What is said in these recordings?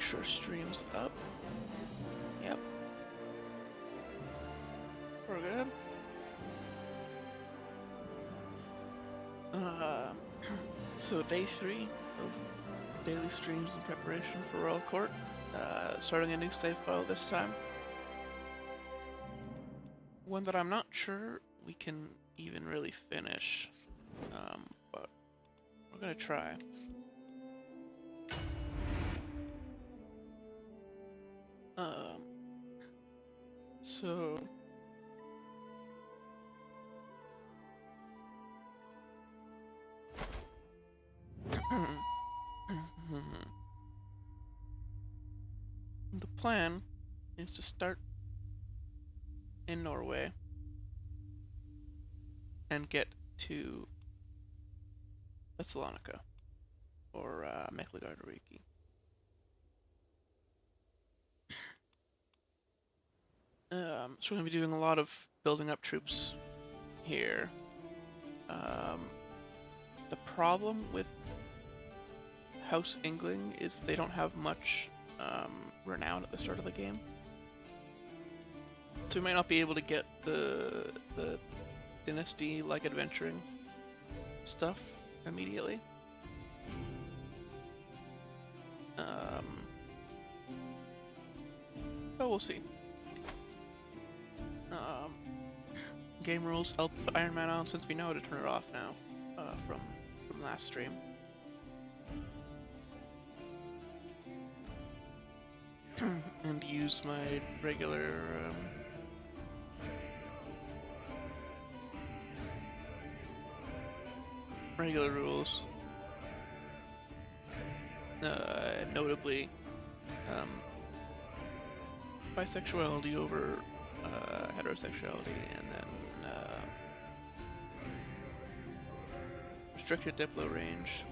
sure stream's up. Yep. We're good. So day 3 of daily streams in preparation for Royal Court. Starting a new save file this time. One that I'm not sure we can even really finish, but we're gonna try. So the plan is to start in Norway and get to Thessalonica or Miklagarðaríki. So we're going to be doing a lot of building up troops here. The problem with House Yngling is they don't have much renown at the start of the game. So we might not be able to get the dynasty-like adventuring stuff immediately. But we'll see. Game rules, I'll put Iron Man on since we know how to turn it off now from last stream. And use my regular rules. Notably, bisexuality over heterosexuality, and then restricted diplo range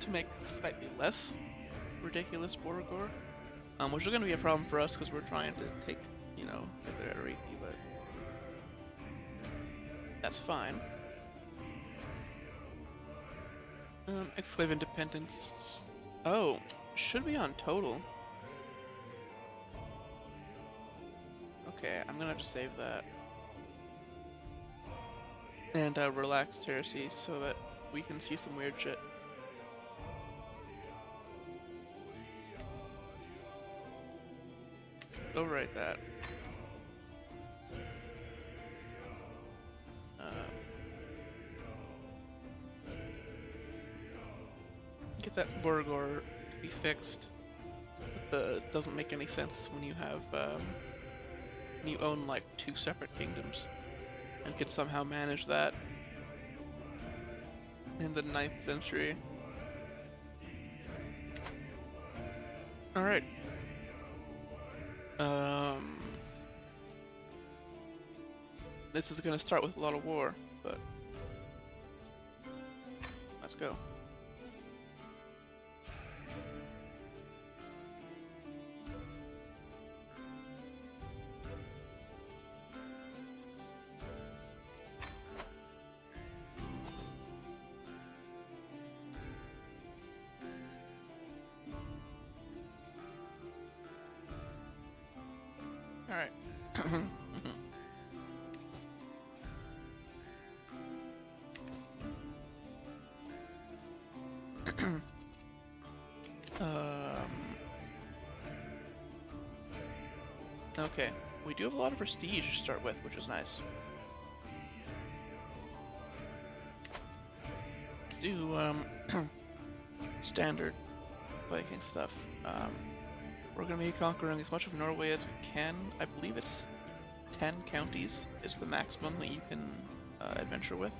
to make slightly less ridiculous Borgor, which is going to be a problem for us because we're trying to take, Miklagarðaríki, but that's fine. Exclave independence. Oh, should be on total. Okay, I'm gonna have to save that. And relax heresy so that we can see some weird shit. Overwrite that. Get that Borgor to be fixed. It doesn't make any sense when you have when you own like 2 separate kingdoms and could somehow manage that in the 9th century. Alright. This is gonna start with a lot of war, but let's go. Alright. Okay, we do have a lot of prestige to start with, which is nice. Let's do standard Viking stuff. We're going to be conquering as much of Norway as we can. I believe it's 10 counties is the maximum that you can adventure with.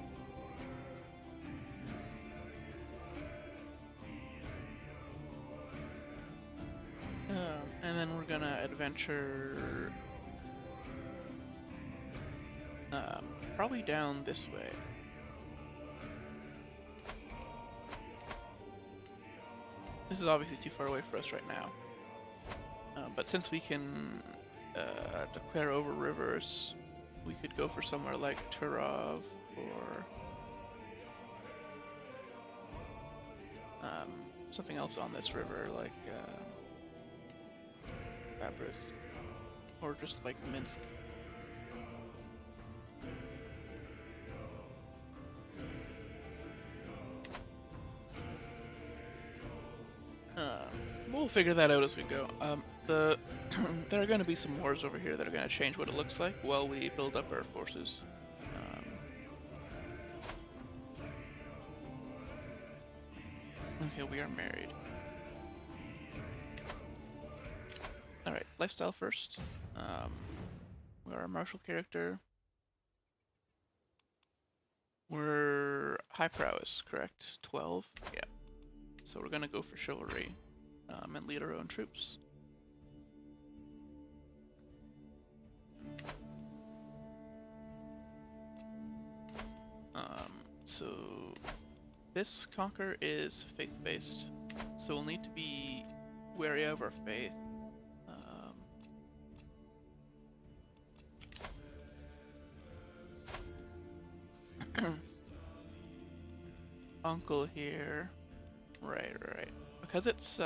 And then we're going to adventure probably down this way. This is obviously too far away for us right now. But since we can declare over rivers, we could go for somewhere like Turov or something else on this river, like Fabris, or just like Minsk. We'll figure that out as we go. There are going to be some wars over here that are going to change what it looks like while we build up our forces. Okay, we are married. Alright, lifestyle first. We're a martial character. We're high prowess, correct? 12? Yeah. So we're gonna go for chivalry and lead our own troops. So this conquer is faith-based, so we'll need to be wary of our faith. Uncle here. Right. Because it's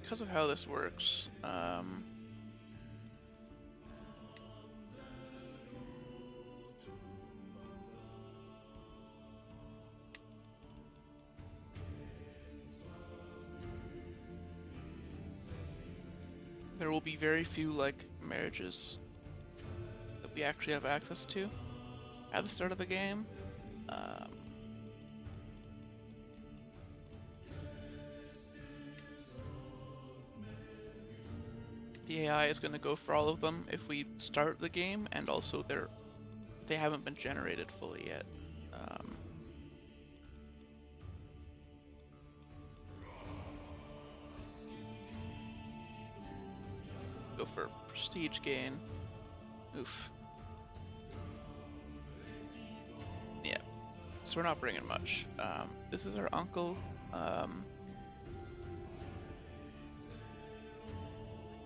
because of how this works, there will be very few, like, marriages that we actually have access to at the start of the game. The AI is going to go for all of them if we start the game, and also they haven't been generated fully yet. Go for prestige gain. Oof. Yeah. So we're not bringing much. This is our uncle. I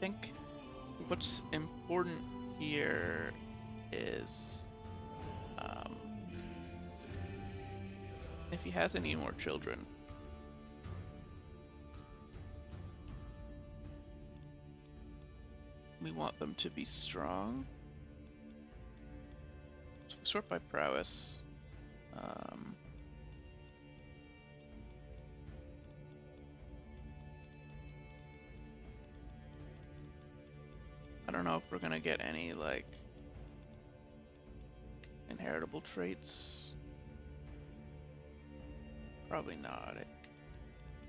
think what's important here is if he has any more children. We want them to be strong. So we sort by prowess. I don't know if we're gonna get any, like, inheritable traits. Probably not.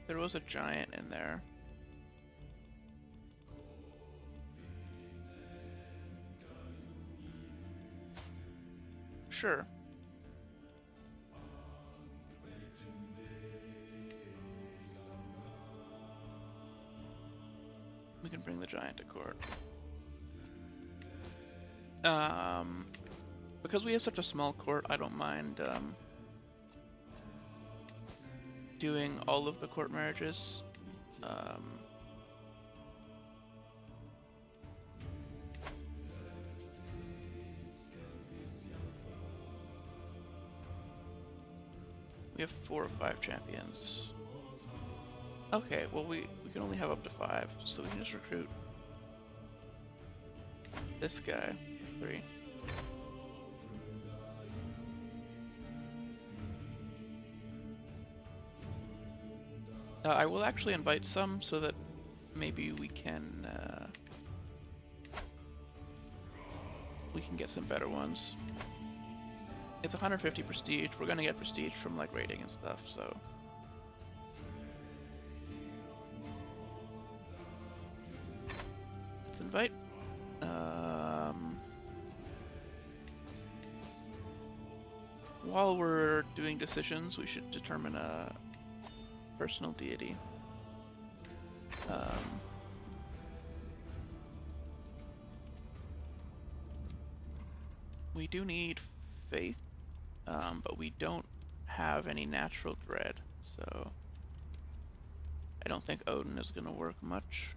There was a giant in there. Sure. We can bring the giant to court. Because we have such a small court, I don't mind doing all of the court marriages. We have 4 or 5 champions. Okay, well we can only have up to 5, so we can just recruit this guy, 3. I will actually invite some so that maybe we can get some better ones. It's 150 prestige. We're gonna get prestige from, like, raiding and stuff, so. Let's invite. While we're doing decisions, we should determine a personal deity. We do need faith, but we don't have any natural dread, so I don't think Odin is going to work much.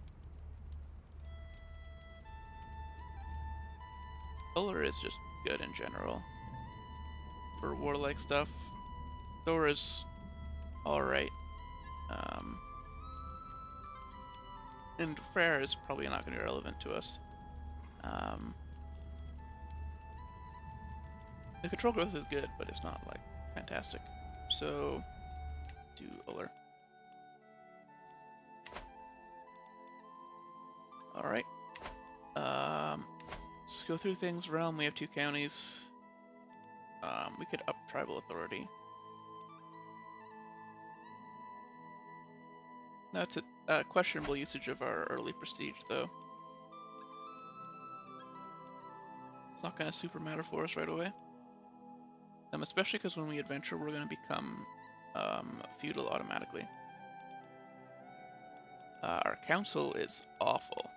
Solar is just good in general for warlike stuff. Thor is alright. And Fairhair is probably not going to be relevant to us. The control growth is good, but it's not like fantastic. So do Uller. Alright. Let's go through things. Realm, we have 2 counties. We could up tribal authority. That's a questionable usage of our early prestige, though. It's not going to super matter for us right away. Especially because when we adventure, we're going to become feudal automatically. Our council is awful.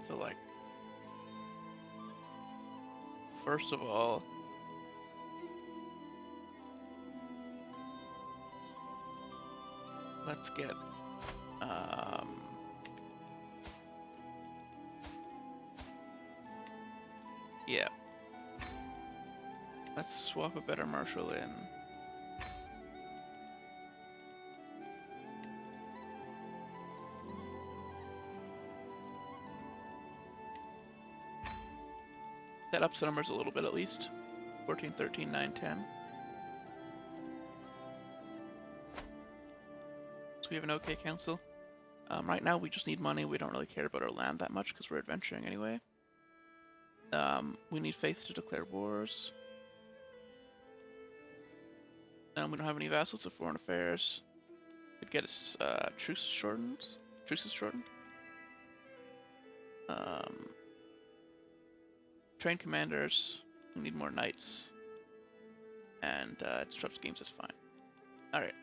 So, like, first of all, let's get yeah. Let's swap a better marshal in. That ups the numbers a little bit at least. 14, 13, 9, 10. So we have an okay council. Right now we just need money. We don't really care about our land that much because we're adventuring anyway. We need faith to declare wars. We don't have any vassals of foreign affairs. Could get us truces shortened. Train commanders. We need more knights. And disrupts games is fine. Alright.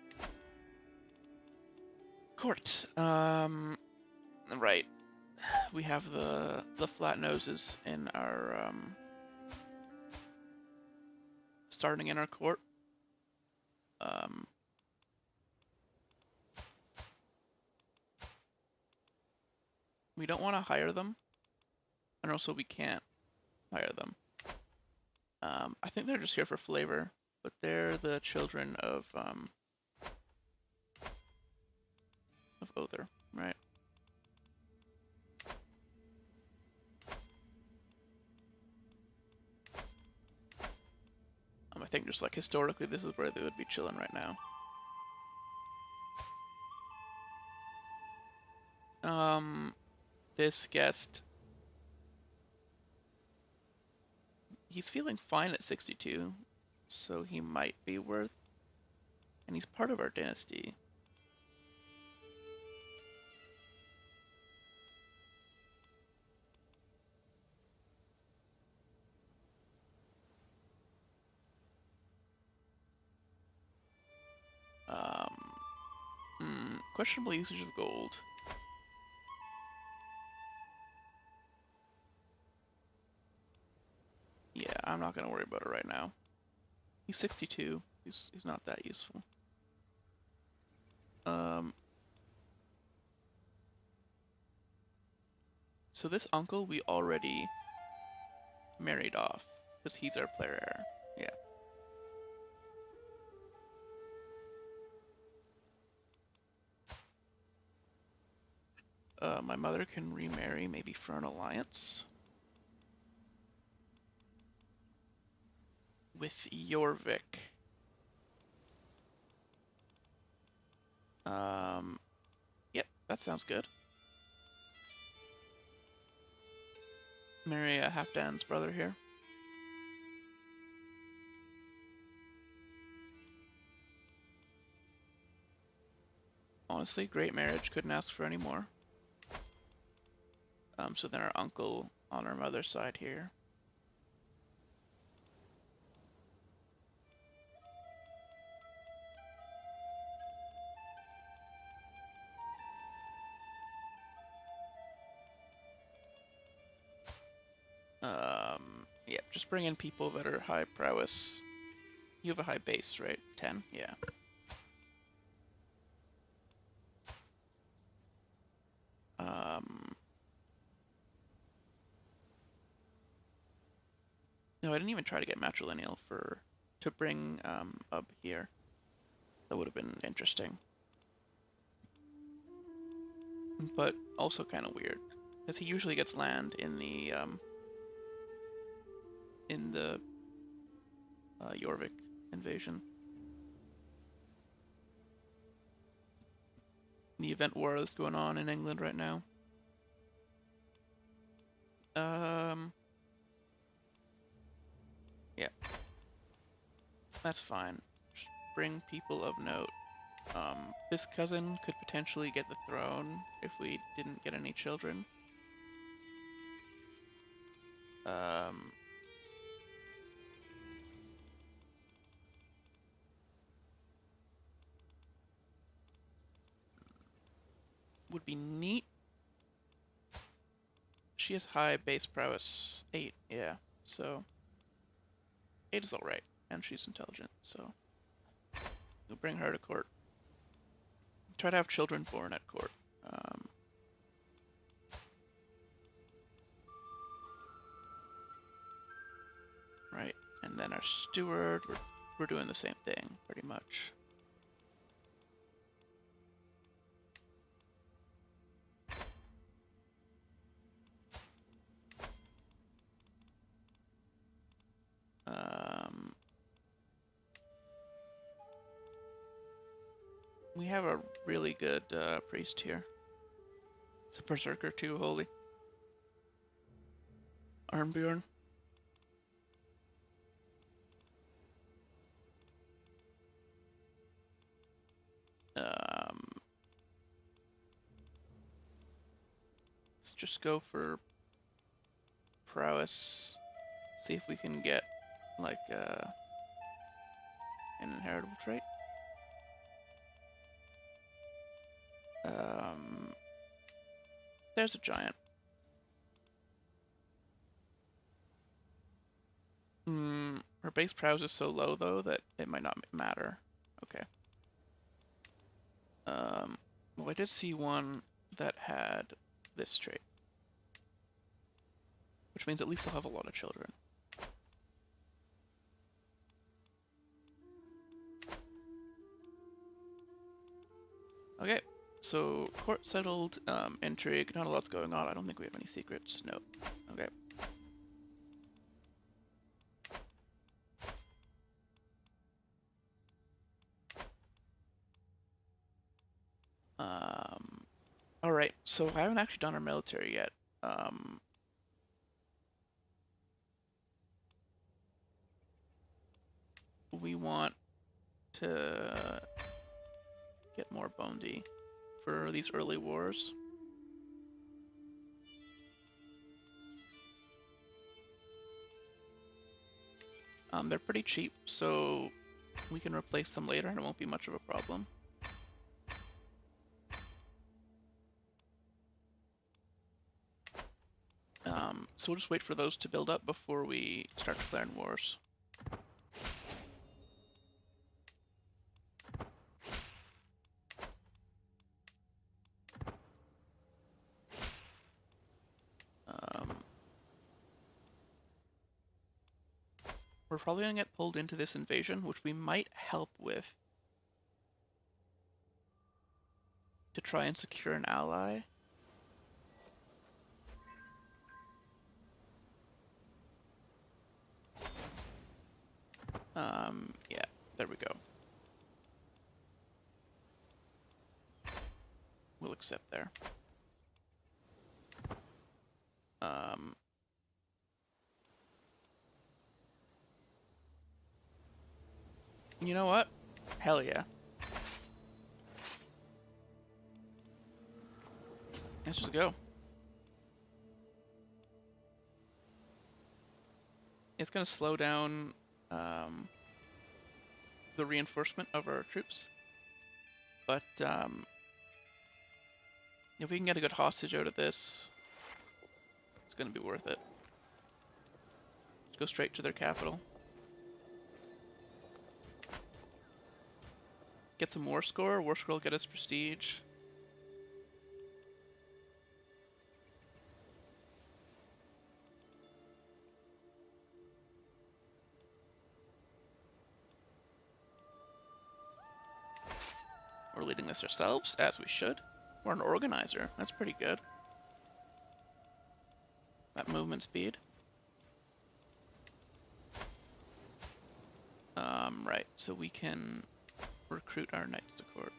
Court. Right. We have the flat noses in our starting in our court. We don't want to hire them, and also we can't hire them. I think they're just here for flavor, but they're the children of Other, right? I think just like historically, this is where they would be chilling right now. This guest, he's feeling fine at 62, so he might be worth, and he's part of our dynasty. Questionable usage of gold. Yeah, I'm not gonna worry about it right now. He's 62. He's not that useful. So this uncle we already married off because he's our player heir. Yeah. My mother can remarry, maybe for an alliance. With Jorvik. Yep, that sounds good. Marry Halfdan's brother here. Honestly, great marriage, couldn't ask for any more. So then our uncle on our mother's side here. Yeah, just bring in people that are high prowess. You have a high base, right? 10? Yeah. No, I didn't even try to get matrilineal to bring up here. That would have been interesting. But also kind of weird, because he usually gets land in the Jorvik invasion. The event war that's going on in England right now. Yeah. That's fine. Just bring people of note. This cousin could potentially get the throne if we didn't get any children. Would be neat. She has high base prowess, 8, yeah, so 8 is alright, and she's intelligent, so we'll bring her to court. Try to have children born at court. Right, and then our steward, we're doing the same thing, pretty much. We have a really good priest here. It's a berserker too, holy. Arnbjorn. Let's just go for prowess. See if we can get like an inheritable trait. There's a giant. Her base prowess is so low though that it might not matter. Okay. Well, I did see one that had this trait, which means at least they'll have a lot of children. Okay, so court settled, intrigue, not a lot's going on. I don't think we have any secrets. No. Okay. Alright, so I haven't actually done our military yet. We want to get more bondy for these early wars. They're pretty cheap, so we can replace them later and it won't be much of a problem. So we'll just wait for those to build up before we start declaring wars. We're probably going to get pulled into this invasion, which we might help with to try and secure an ally. Yeah, there we go. We'll accept there. You know what? Hell yeah. Let's just go. It's gonna slow down the reinforcement of our troops, but if we can get a good hostage out of this, it's gonna be worth it. Let's go straight to their capital. get some war score. War score will get us prestige. We're leading this ourselves, as we should. We're an organizer. That's pretty good. That movement speed. Right, so we can recruit our knights to court.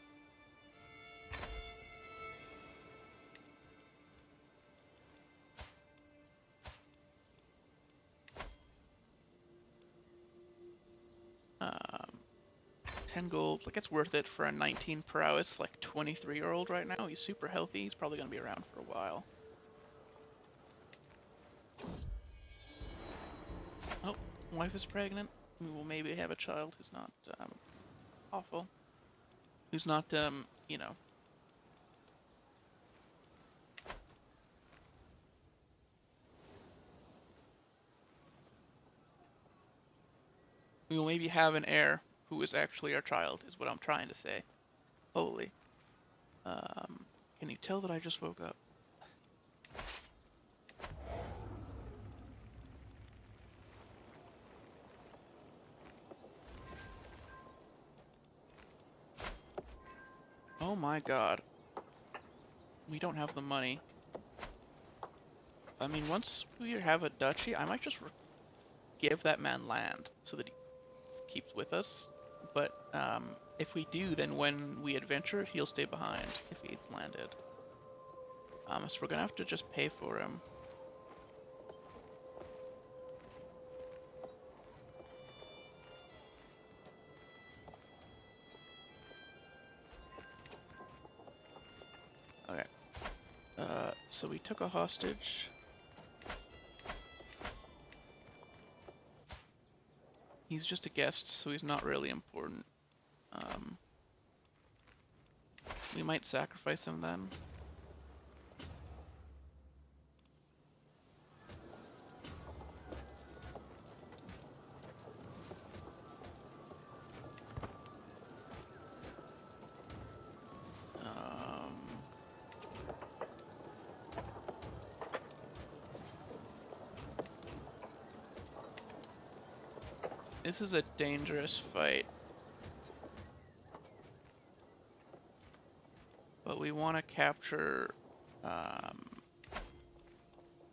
Um, 10 gold, like it's worth it for a 19 prowess, like 23-year-old right now. He's super healthy, he's probably gonna be around for a while. Oh, wife is pregnant. We will maybe have a child who's not, awful. Who's not, you know. We will maybe have an heir who is actually our child, is what I'm trying to say. Holy. Can you tell that I just woke up? Oh my god. We don't have the money. I mean, once we have a duchy, I might just give that man land so that he keeps with us. But if we do, then when we adventure, he'll stay behind if he's landed. So we're gonna have to just pay for him. Okay. So we took a hostage. He's just a guest, so he's not really important. We might sacrifice him then. This is a dangerous fight. But we want to capture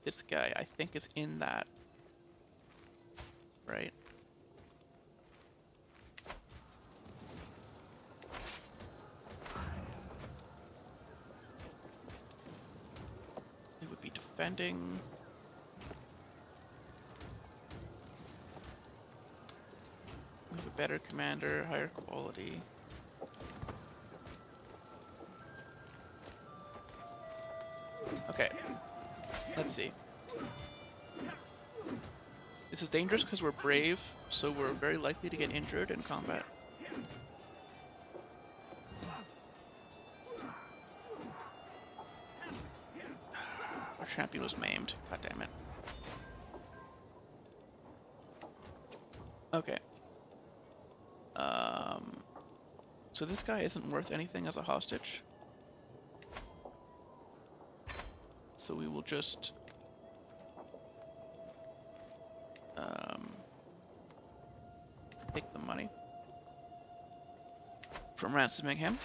this guy, I think is in that, right? It would be defending. We have a better commander, higher quality. Okay, let's see. This is dangerous because we're brave, so we're very likely to get injured in combat. Our champion was maimed. God damn it. Okay. So this guy isn't worth anything as a hostage. So we will just take the money from ransoming him.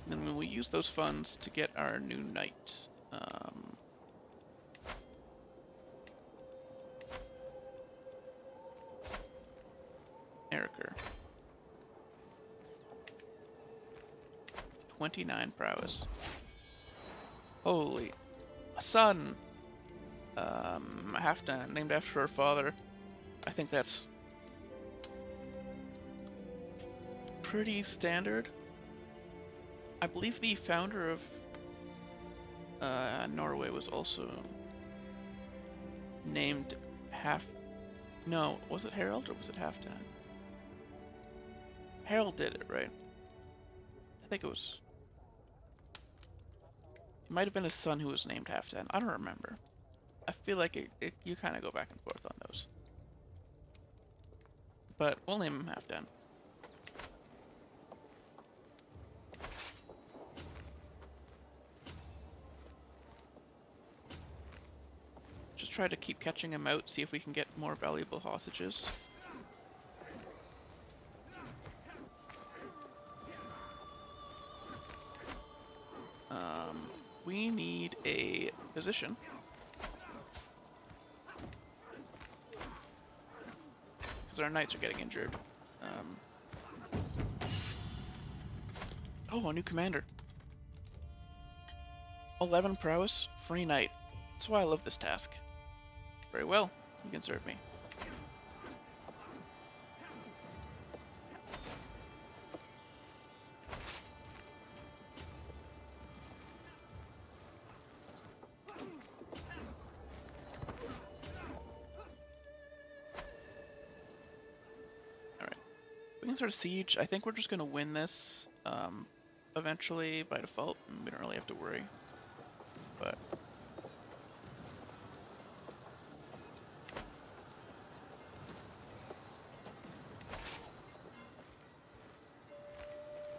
Then we will use those funds to get our new knight. Eriker. 29 prowess. Holy. A son! Halfdan, named after her father. I think that's pretty standard. I believe the founder of Norway was also named No, was it Harald or was it Halfdan? Harald did it, right? I think it was... It might have been his son who was named Halfdan. I don't remember. I feel like you kind of go back and forth on those. But we'll name him Halfdan. Just try to keep catching him out, see if we can get more valuable hostages. We need a position. Because our knights are getting injured. Oh, a new commander. 11 prowess, free knight. That's why I love this task. Very well, you can serve me. We can start a siege. I think we're just going to win this eventually by default, and we don't really have to worry. But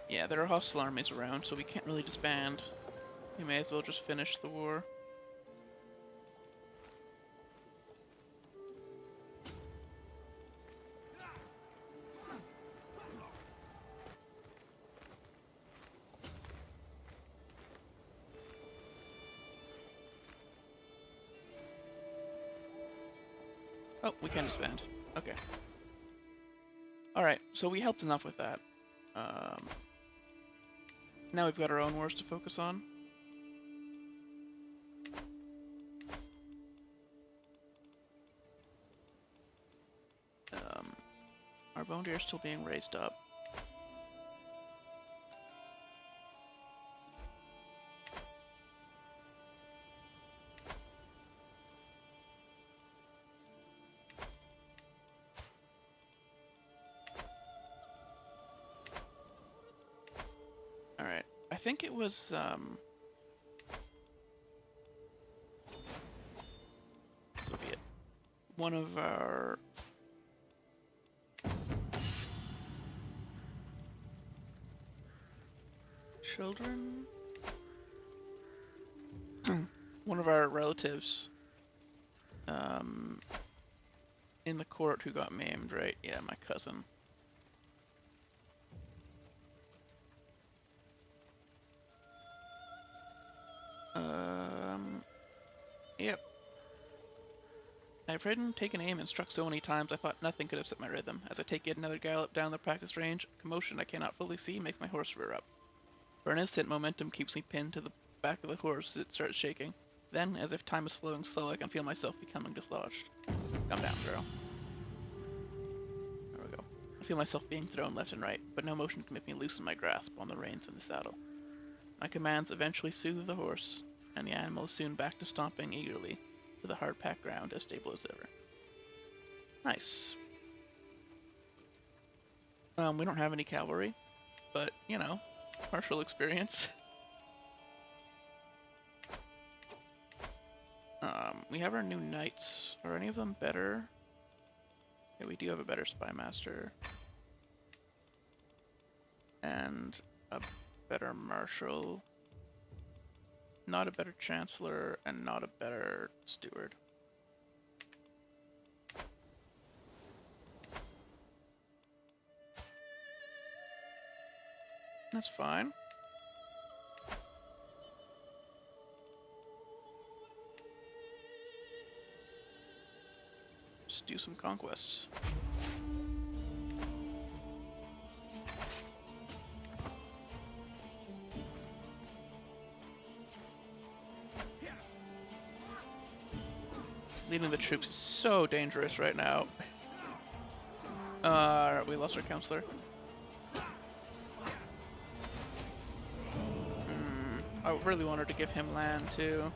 yeah, there are hostile armies around, so we can't really disband. We may as well just finish the war. Oh, we can disband. Okay. Alright, so we helped enough with that. Now we've got our own wars to focus on. Our bone deer is still being raised up. Alright, I think it was, this will be it. One of our children? One of our relatives, in the court who got maimed, right? Yeah, my cousin. Yep. I've ridden, taken aim, and struck so many times I thought nothing could upset my rhythm. As I take yet another gallop down the practice range, commotion I cannot fully see makes my horse rear up. For an instant, momentum keeps me pinned to the back of the horse as it starts shaking. Then, as if time is flowing slow, I can feel myself becoming dislodged. Calm down, girl. There we go. I feel myself being thrown left and right, but no motion can make me loosen my grasp on the reins in the saddle. My commands eventually soothe the horse, and the animal is soon back to stomping eagerly to the hard-packed ground as stable as ever. Nice. We don't have any cavalry, but, you know, martial experience. We have our new knights. Are any of them better? Yeah, we do have a better spymaster. And a better marshal. Not a better chancellor, and not a better steward. That's fine. Just do some conquests. Leading the troops is so dangerous right now. We lost our counselor. I really wanted to give him land too.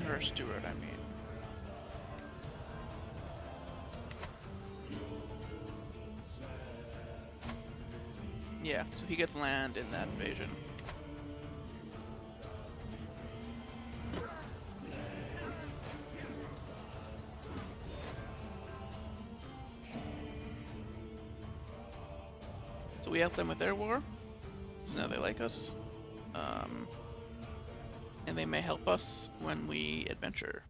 Or steward, I mean. Yeah, so he gets land in that invasion. So we help them with their war, so now they like us. And they may help us when we adventure.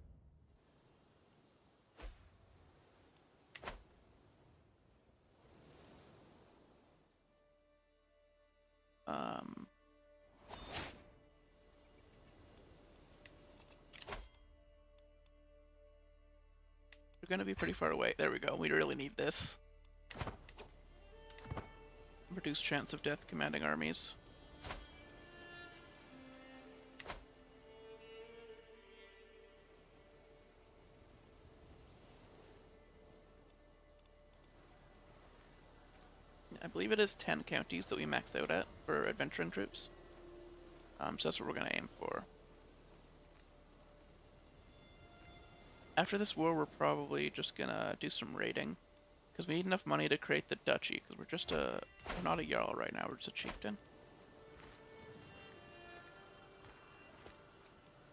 We're gonna be pretty far away. There we go. We really need this. Reduced chance of death commanding armies. I believe it is 10 counties that we max out at for adventuring troops. So that's what we're going to aim for. After this war, we're probably just going to do some raiding. Because we need enough money to create the duchy, because we're just we're not a jarl right now, we're just a chieftain.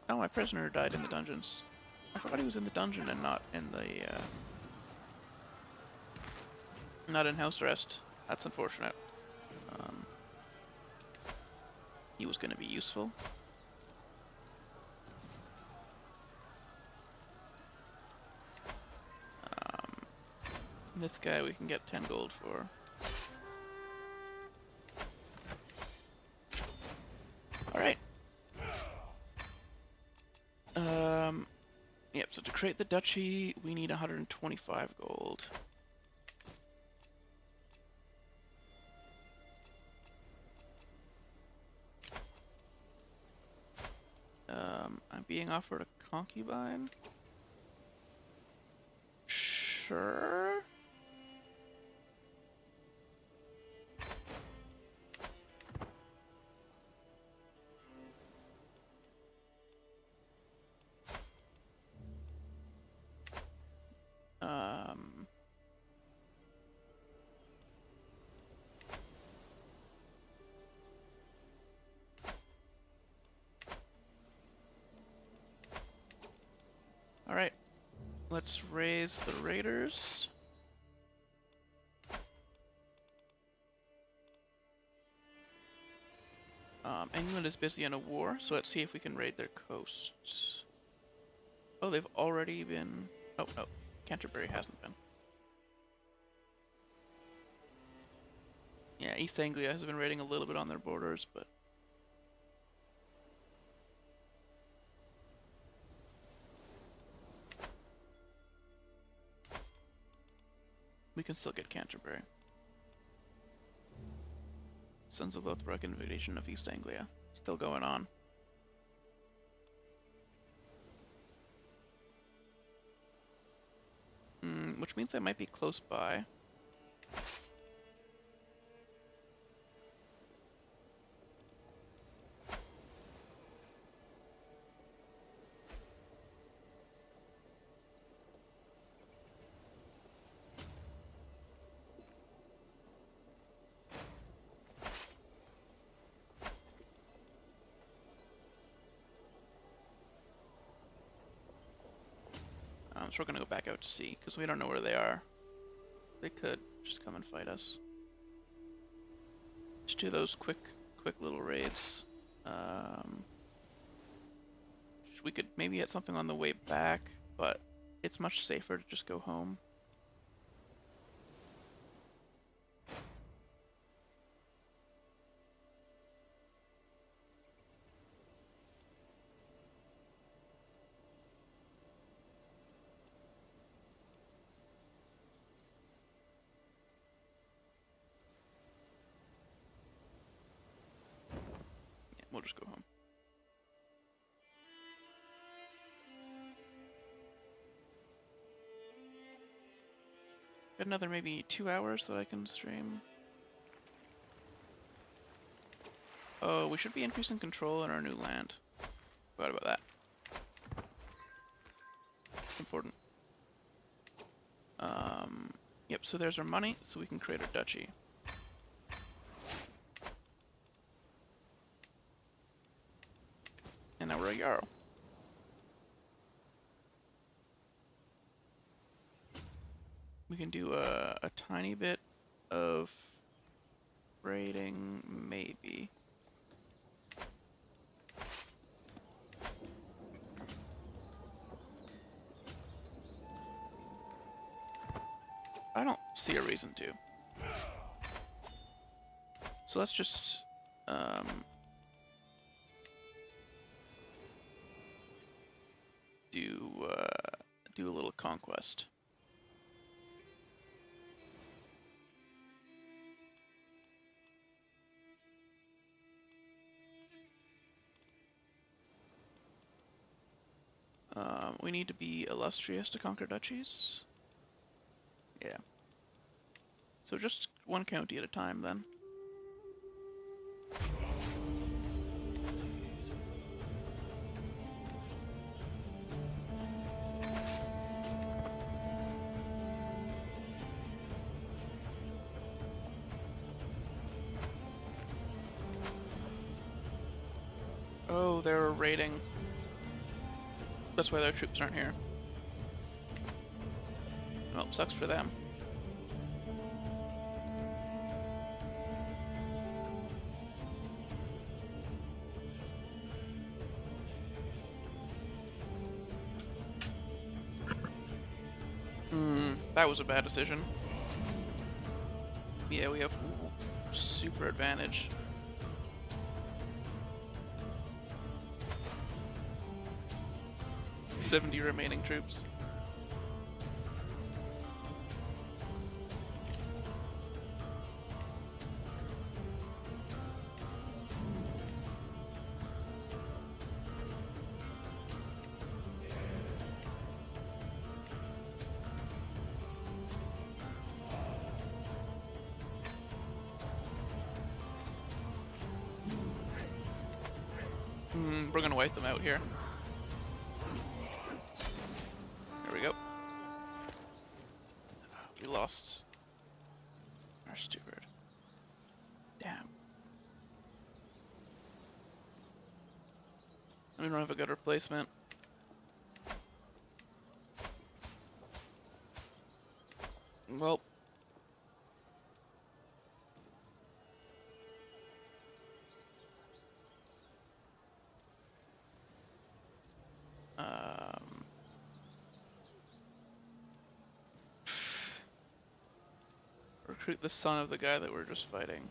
Oh, my prisoner died in the dungeons. I forgot he was in the dungeon and not in the, not in house arrest. That's unfortunate. He was going to be useful. This guy we can get 10 gold for. Alright. Yep, so to create the duchy, we need 125 gold. I'm being offered a concubine? Sure? Alright, let's raise the raiders. England is busy in a war, so let's see if we can raid their coasts. Oh, they've already been... Oh, no, Canterbury hasn't been. Yeah, East Anglia has been raiding a little bit on their borders, but... we can still get Canterbury. Sons of Lothbrok invasion of East Anglia. Still going on. Which means they might be close by. So we're gonna go back out to sea, because we don't know where they are. They could just come and fight us. Just do those quick little raids. We could maybe get something on the way back, but it's much safer to just go home. We'll just go home. Got another maybe 2 hours that I can stream. Oh, we should be increasing control in our new land. Forgot about that. It's important. Yep, so there's our money, so we can create our duchy. we're a Jarl. We can do a tiny bit of raiding, maybe. I don't see a reason to. So let's just do a little conquest. We need to be illustrious to conquer duchies. Yeah. So just one county at a time then. Oh, they're raiding. That's why their troops aren't here. Well, sucks for them. That was a bad decision. Yeah, we have super advantage. $70 remaining troops. We're gonna wipe them out here. There we go. We lost our steward. Damn. We don't have a good replacement. Well. Recruit the son of the guy that we're just fighting.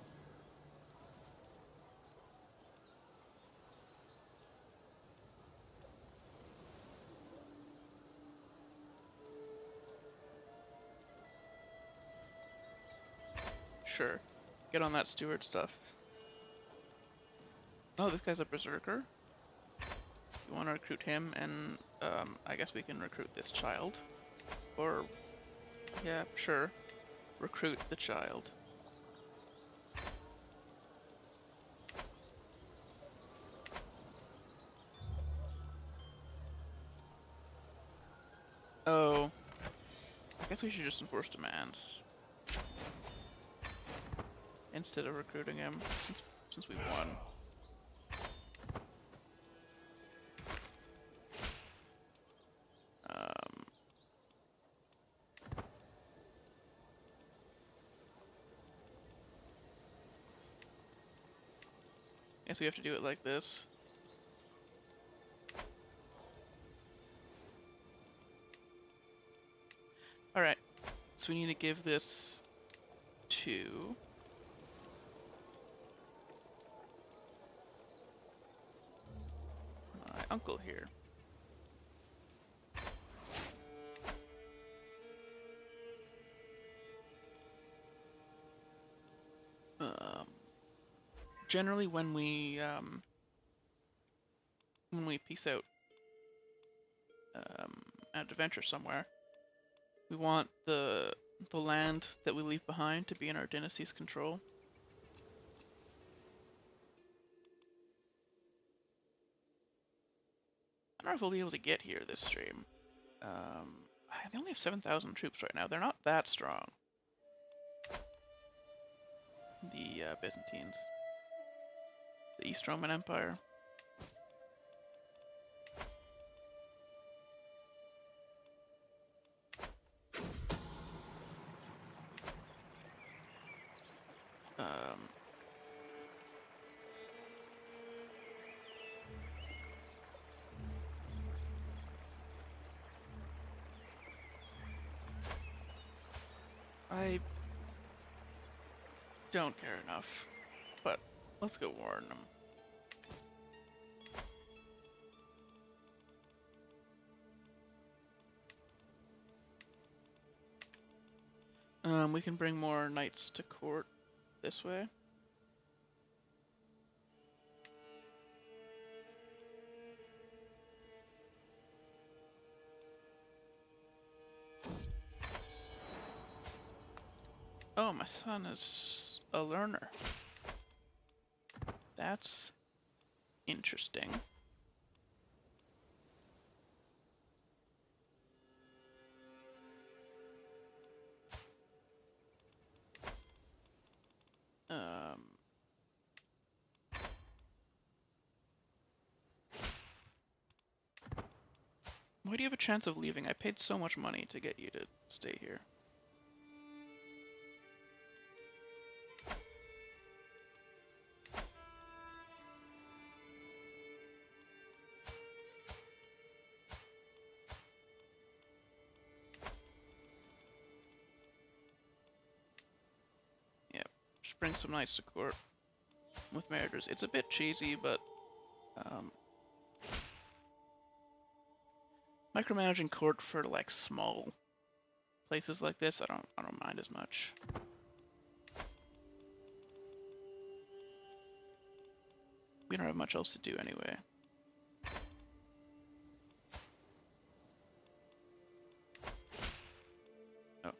Sure. Get on that steward stuff. Oh, this guy's a berserker. You want to recruit him, and I guess we can recruit this child. Or, yeah, sure. Recruit the child. Oh. I guess we should just enforce demands. Instead of recruiting him, since we won. Guess we have to do it like this. Alright, so we need to give this to my uncle here. Generally, when we peace out and adventure somewhere, we want the land that we leave behind to be in our dynasty's control. I don't know if we'll be able to get here this stream. They only have 7,000 troops right now. They're not that strong. The Byzantines. The East Roman Empire. I don't care enough, but let's go warn them. We can bring more knights to court this way. Oh, my son is a learner. That's interesting. Why do you have a chance of leaving? I paid so much money to get you to stay here. Yep, just bring some knights to court with marriages. It's a bit cheesy, but micromanaging court for like small places like this, I don't mind as much. We don't have much else to do anyway. Oh.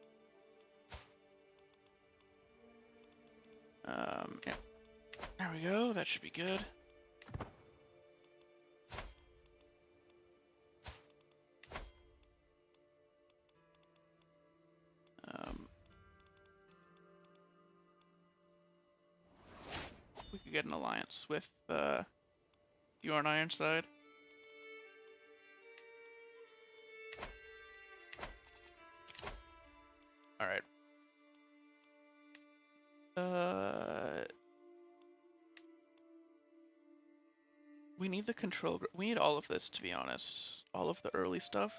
Yeah. There we go, that should be good. We could get an alliance with you on Ironside. Alright. We need the control group. We need all of this, to be honest. All of the early stuff.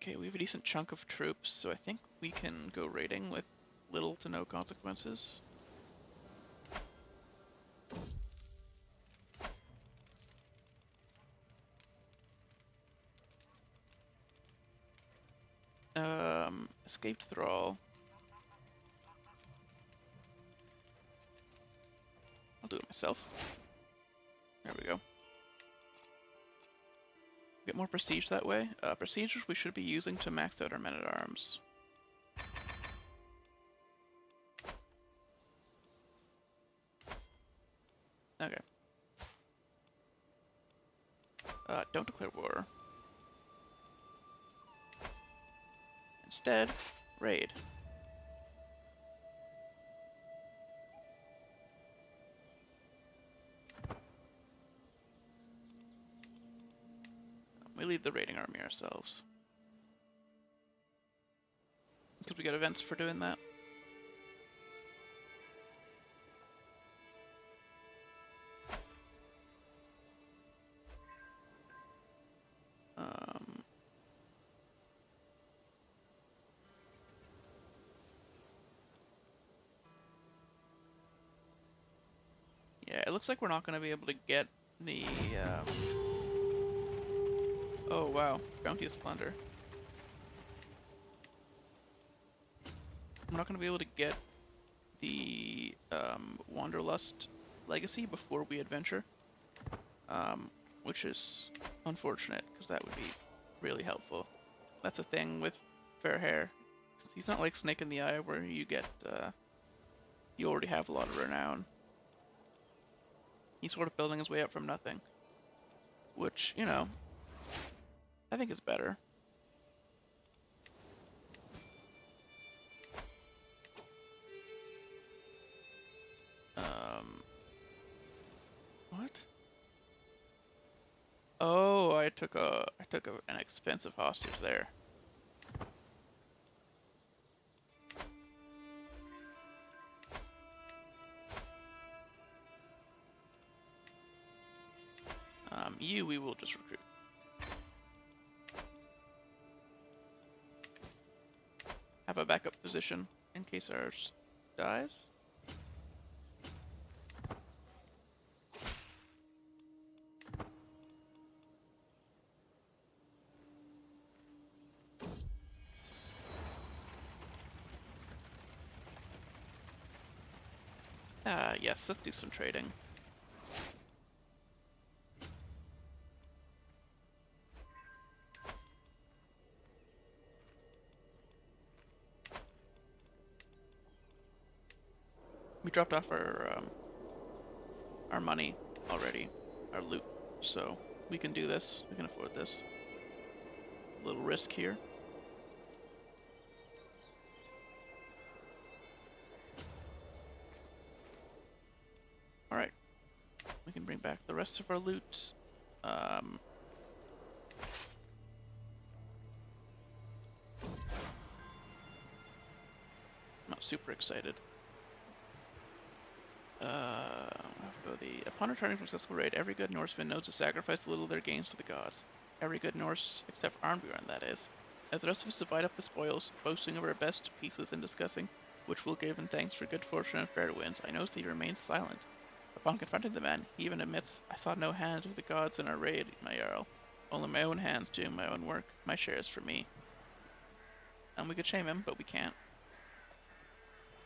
Okay, we have a decent chunk of troops, so I think we can go raiding with little to no consequences. Escaped thrall. I'll do it myself. There we go. Get more prestige that way. Prestige we should be using to max out our men-at-arms. Okay. Don't declare war. Instead, raid. We lead the raiding army ourselves. Because we get events for doing that. Yeah, it looks like we're not going to be able to get the... Oh wow, bounteous plunder. I'm not going to be able to get the Wanderlust legacy before we adventure, which is unfortunate because that would be really helpful. That's a thing with Fairhair. He's not like Snake in the Eye where you get you already have a lot of renown. He's sort of building his way up from nothing, which, you know, I think is better. What? Oh, I took an expensive hostage there. You we will just recruit. Have a backup position in case ours dies. Yes, let's do some trading. We dropped off our money already, our loot, so we can do this. We can afford this. A little risk here. Alright. We can bring back the rest of our loot. Not super excited. Upon returning from a successful raid, every good Norseman knows to sacrifice a little of their gains to the gods. Every good Norse, except Arnbjorn, that is. As the rest of us divide up the spoils, boasting of our best pieces and discussing which we'll give in thanks for good fortune and fair winds, I notice that he remains silent. Upon confronting the man, he even admits, I saw no hands of the gods in our raid, my Jarl. Only my own hands doing my own work. My share is for me. And we could shame him, but we can't.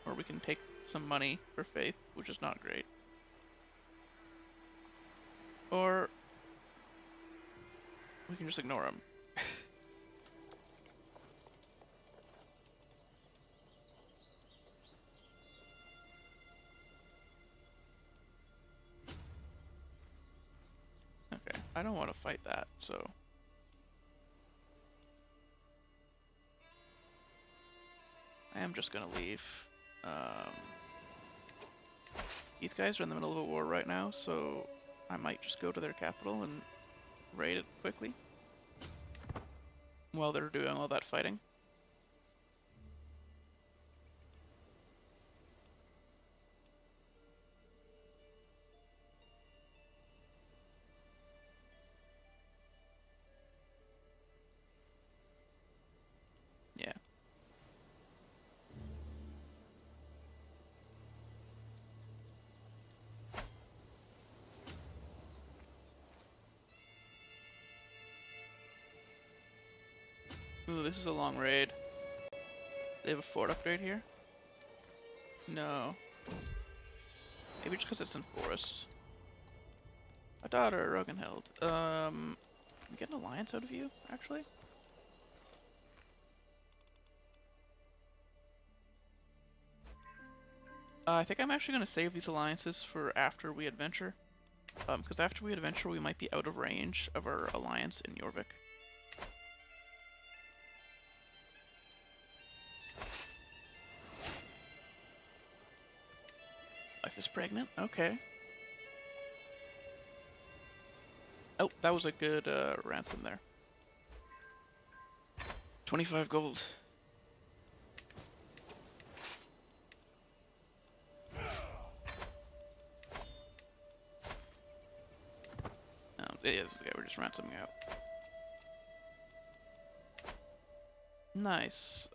Or we can take some money for faith, which is not great. Or we can just ignore him. Okay, I don't want to fight that, so... I am just gonna leave. These guys are in the middle of a war right now, so I might just go to their capital and raid it quickly while they're doing all that fighting. Yeah. Ooh, this is a long raid. They have a fort upgrade here? No. Maybe just because it's in forest. A daughter, Rogenhild. Can we get an alliance out of you, actually? I think I'm actually going to save these alliances for after we adventure. Because after we adventure, we might be out of range of our alliance in Jorvik. Wife is pregnant? Okay. Oh, that was a good ransom there. 25 gold. Yeah, this is the guy we're just ransoming out. Nice.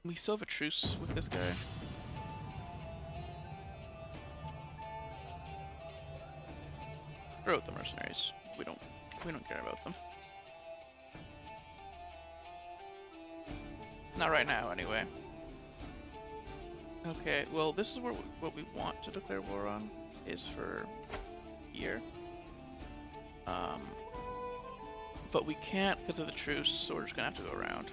We still have a truce with this guy. Throw out the mercenaries. We don't care about them. Not right now, anyway. Okay, well, this is what we want to declare war on, is for here. But we can't because of the truce, so we're just gonna have to go around.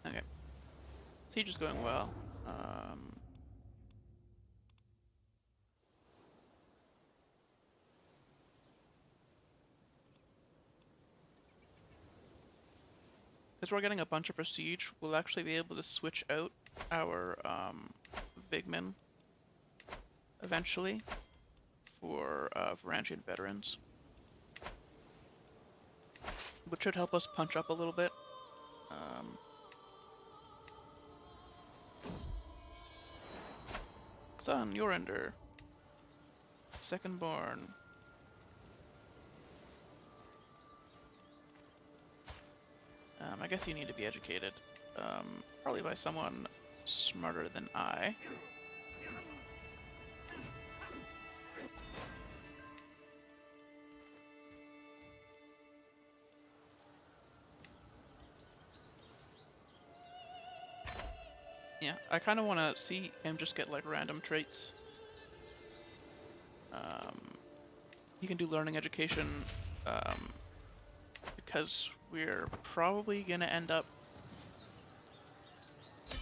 Okay. Siege is going well. Because we're getting a bunch of prestige, we'll actually be able to switch out our Vigmen eventually for Varangian veterans, which should help us punch up a little bit. Son, you're under. Second born. I guess you need to be educated. Probably by someone smarter than I. Yeah, I kind of want to see him just get like random traits. He can do learning education because we're probably going to end up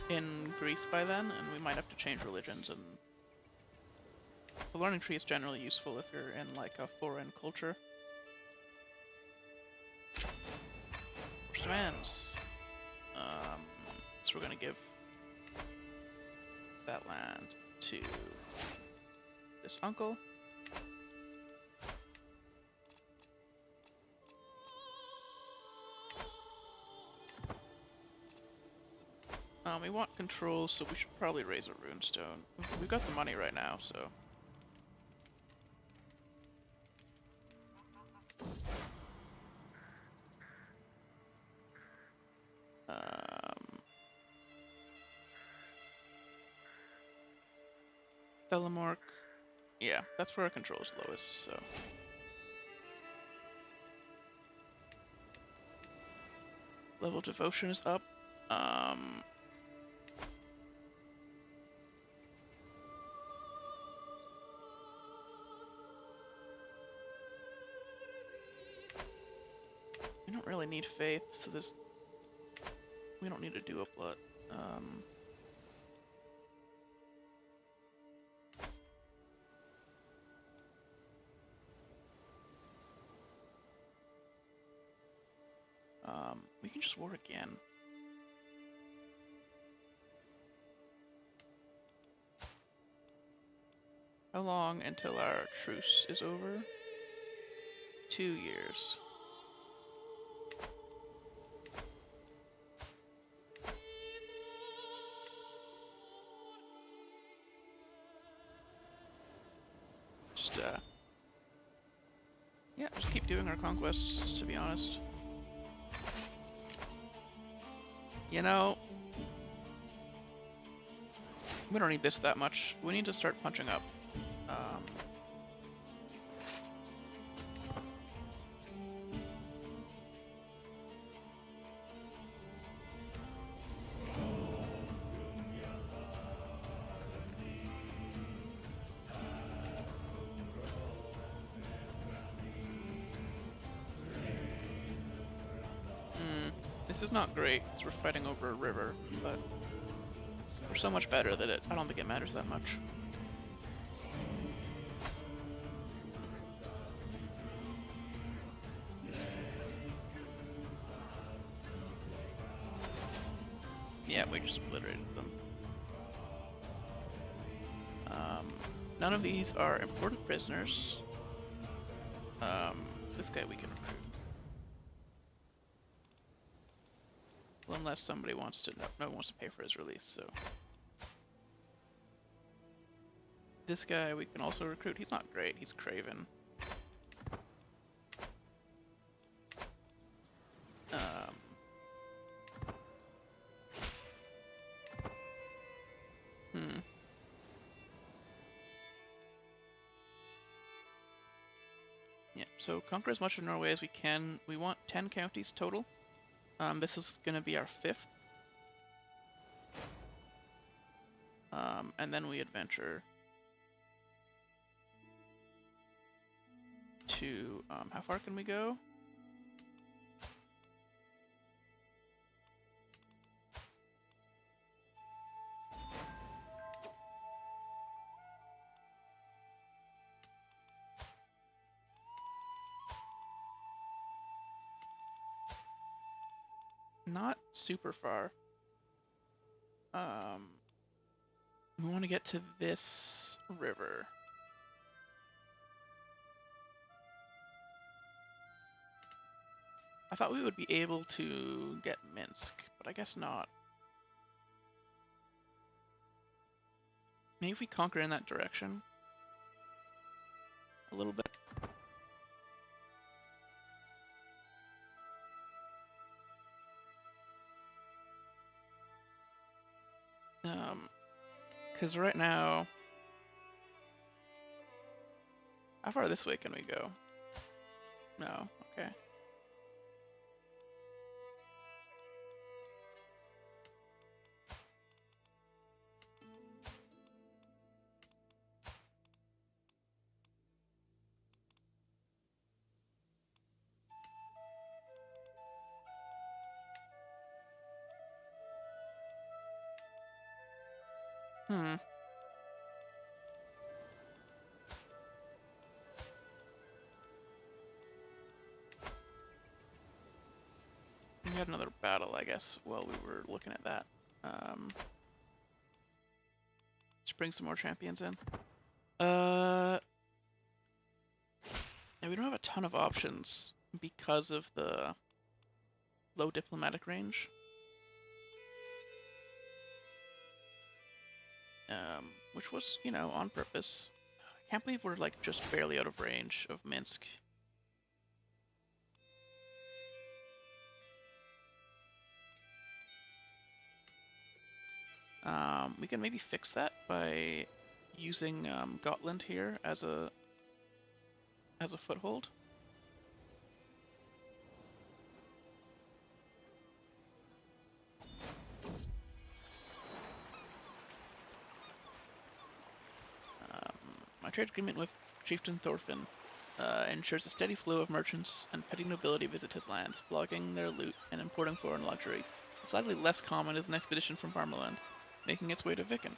in Greece by then, and we might have to change religions. And the learning tree is generally useful if you're in like a foreign culture. First demands. So we're going to give that land to this uncle. We want control, so we should probably raise a runestone. We've got the money right now, so... Thelamork. Yeah, that's where our control is lowest, so... Level devotion is up. We don't really need faith, so this... We don't need to do a blood. We can just war again. How long until our truce is over? 2 years. Yeah, just keep doing our conquests, to be honest. You know, we don't need this that much. We need to start punching up. This is not great, because we're fighting over a river, but we're so much better that I don't think it matters that much. Yeah, we just obliterated them. None of these are important prisoners. This guy we can recruit. Well, unless somebody wants to, no one wants to pay for his release, so. This guy we can also recruit. He's not great, he's craven. Yeah, so conquer as much of Norway as we can. We want 10 counties total. This is going to be our 5th. And then we adventure to, how far can we go? not super far. We want to get to this river. I thought we would be able to get Minsk, but I guess not. Maybe if we conquer in that direction a little bit. Because right now, how far this way can we go? No, okay. We had another battle, I guess, while we were looking at that. Let's bring some more champions in. Yeah, we don't have a ton of options because of the low diplomatic range. Which was, you know, on purpose. I can't believe we're, like, just barely out of range of Minsk. We can maybe fix that by using Gotland here as a foothold. My trade agreement with Chieftain Thorfinn ensures a steady flow of merchants and petty nobility visit his lands, flogging their loot and importing foreign luxuries. Slightly less common is an expedition from Parmaland, making its way to Viken.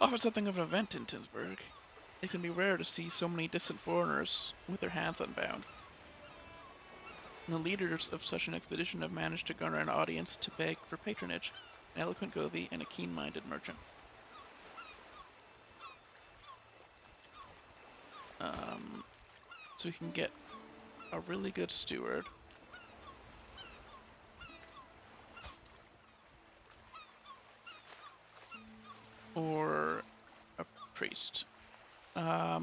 Often something of an event in Tinsburg. It can be rare to see so many distant foreigners with their hands unbound. And the leaders of such an expedition have managed to garner an audience to beg for patronage, an eloquent Gothi and a keen-minded merchant. So we can get a really good steward. Or a priest. I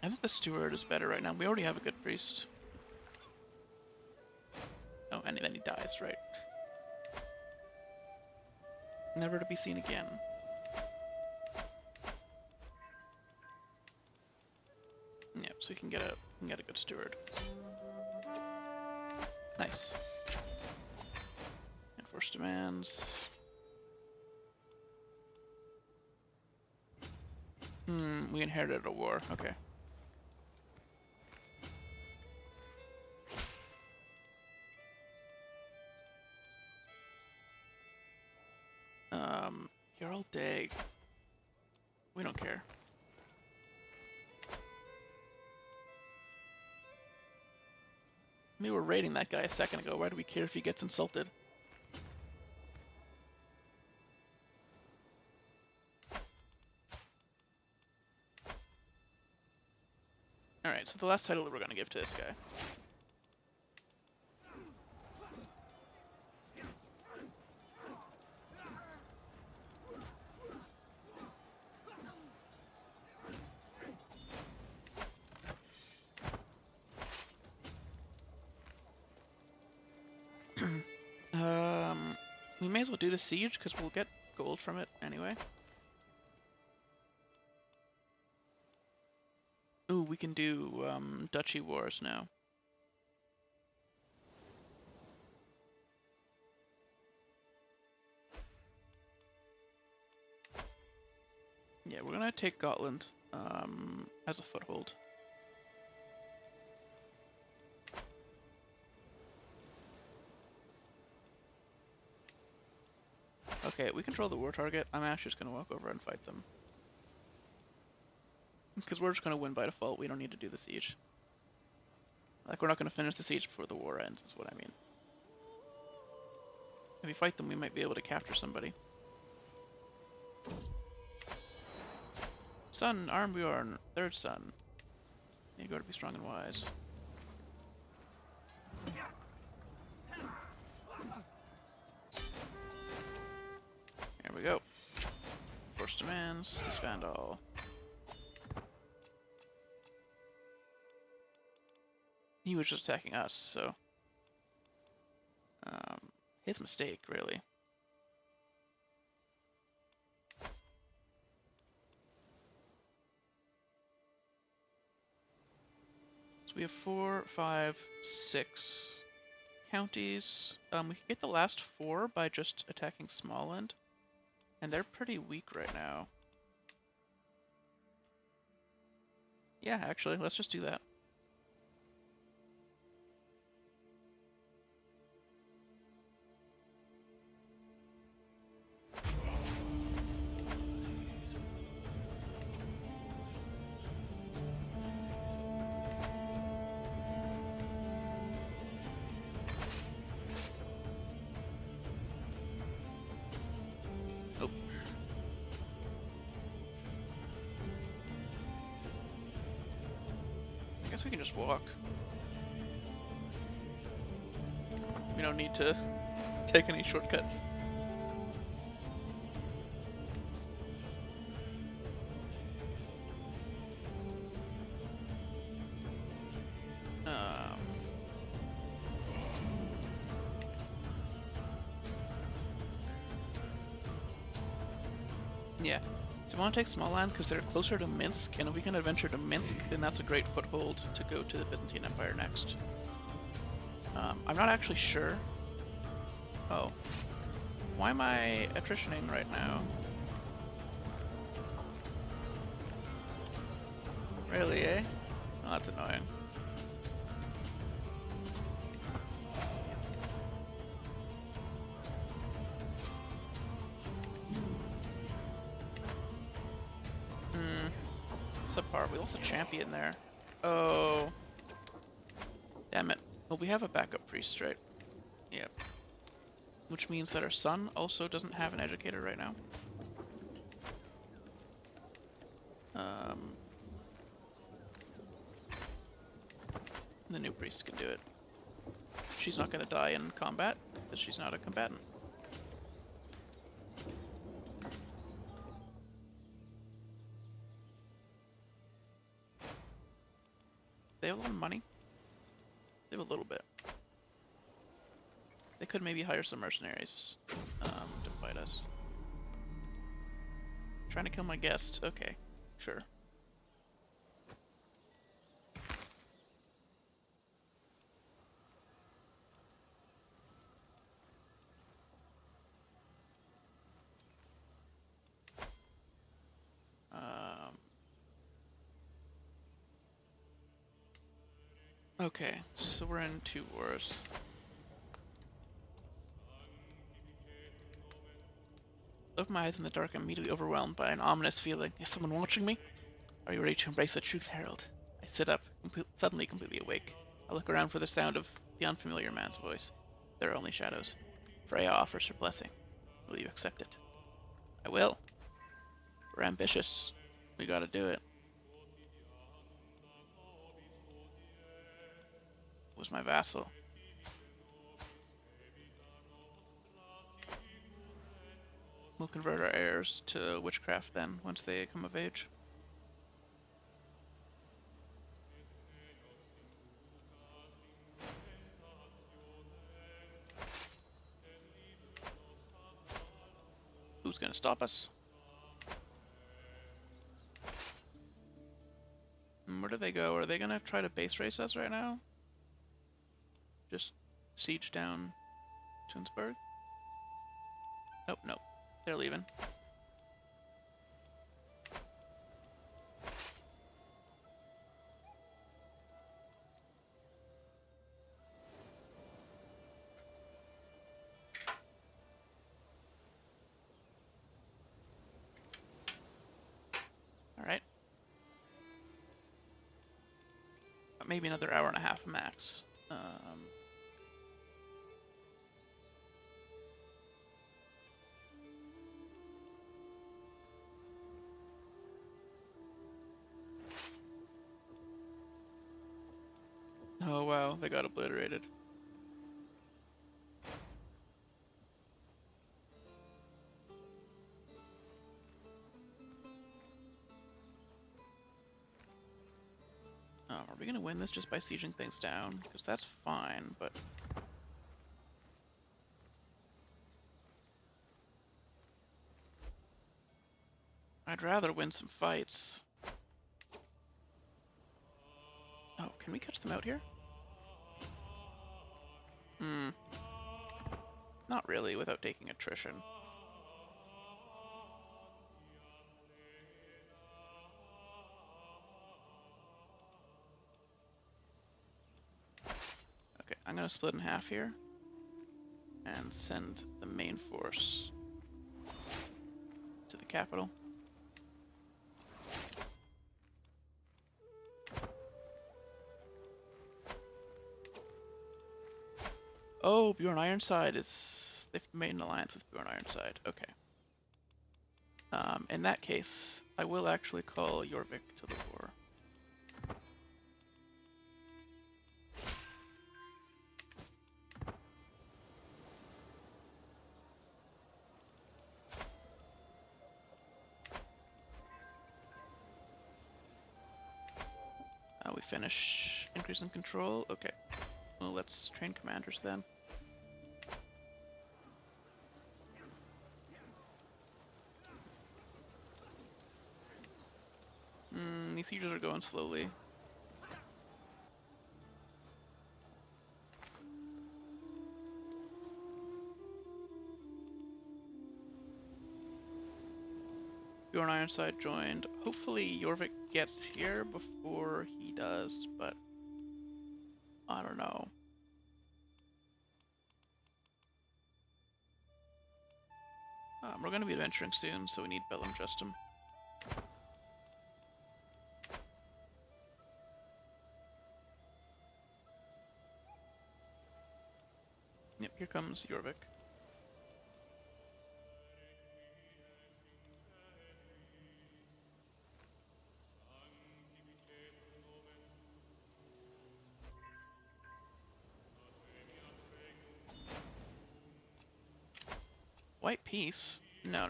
think the steward is better right now. We already have a good priest. Oh, and then he dies, right? Never to be seen again. Yeah, so we can get a good steward. Nice. Enforce demands. We inherited a war. Okay. Jarl Dag. We don't care. We were raiding that guy a second ago. Why do we care if he gets insulted? Alright, so the last title that we're gonna give to this guy. We may as well do the siege, because we'll get gold from it anyway. Ooh, we can do Duchy Wars now. Yeah, we're gonna take Gotland as a foothold. Okay, we control the war target. I'm actually just gonna walk over and fight them. Because we're just gonna win by default, we don't need to do the siege. Like, we're not gonna finish the siege before the war ends, is what I mean. If we fight them, we might be able to capture somebody. Son, Armbjorn, third son. You go to be strong and wise. Here we go. Force demands, disband all. He was just attacking us, so... his mistake, really. So we have 4, 5, 6 counties. We can get the last 4 by just attacking Smallland. And they're pretty weak right now. Yeah, actually, let's just do that. I guess we can just walk. We don't need to take any shortcuts. Yeah. So we want to take Smallland because they're closer to Minsk, and if we can adventure to Minsk, then that's a great foothold to go to the Byzantine Empire next. I'm not actually sure. Oh. Why am I attritioning right now? Really, eh? Oh, that's annoying. Subpar. We lost a champion there. Oh. Damn it. Well, we have a backup priest, right? Yep. Which means that our son also doesn't have an educator right now. The new priest can do it. She's not going to die in combat, because she's not a combatant. They have a lot of money. They have a little bit. They could maybe hire some mercenaries to fight us. Trying to kill my guest. Okay, sure. Okay, so we're in 2 wars. Open my eyes in the dark, I'm immediately overwhelmed by an ominous feeling. Is someone watching me? Are you ready to embrace the truth, Herald? I sit up, suddenly completely awake. I look around for the sound of the unfamiliar man's voice. There are only shadows. Freya offers her blessing. Will you accept it? I will. We're ambitious. We gotta do it. Was my vassal. We'll convert our heirs to witchcraft then, once they come of age. Who's gonna stop us? And where do they go? Are they gonna try to base race us right now? Just siege down Tunsberg? Nope, nope. They're leaving. Alright. Maybe another hour and a half max. Oh wow, they got obliterated. Are we gonna win this just by sieging things down? Because that's fine, but... I'd rather win some fights. Oh, can we catch them out here? Not really, without taking attrition. Okay, I'm gonna split in half here and send the main force to the capital. Oh, Bjorn Ironside is... They've made an alliance with Bjorn Ironside. Okay. In that case, I will actually call Jorvik to the war. We finish increasing control. Okay. Well, let's train commanders then. These sieges are going slowly. Bjorn Ironside joined. Hopefully Jorvik gets here before he does, but I don't know. We're going to be adventuring soon, so we need Bellum Justum. Yep, here comes Jorvik. White peace? No.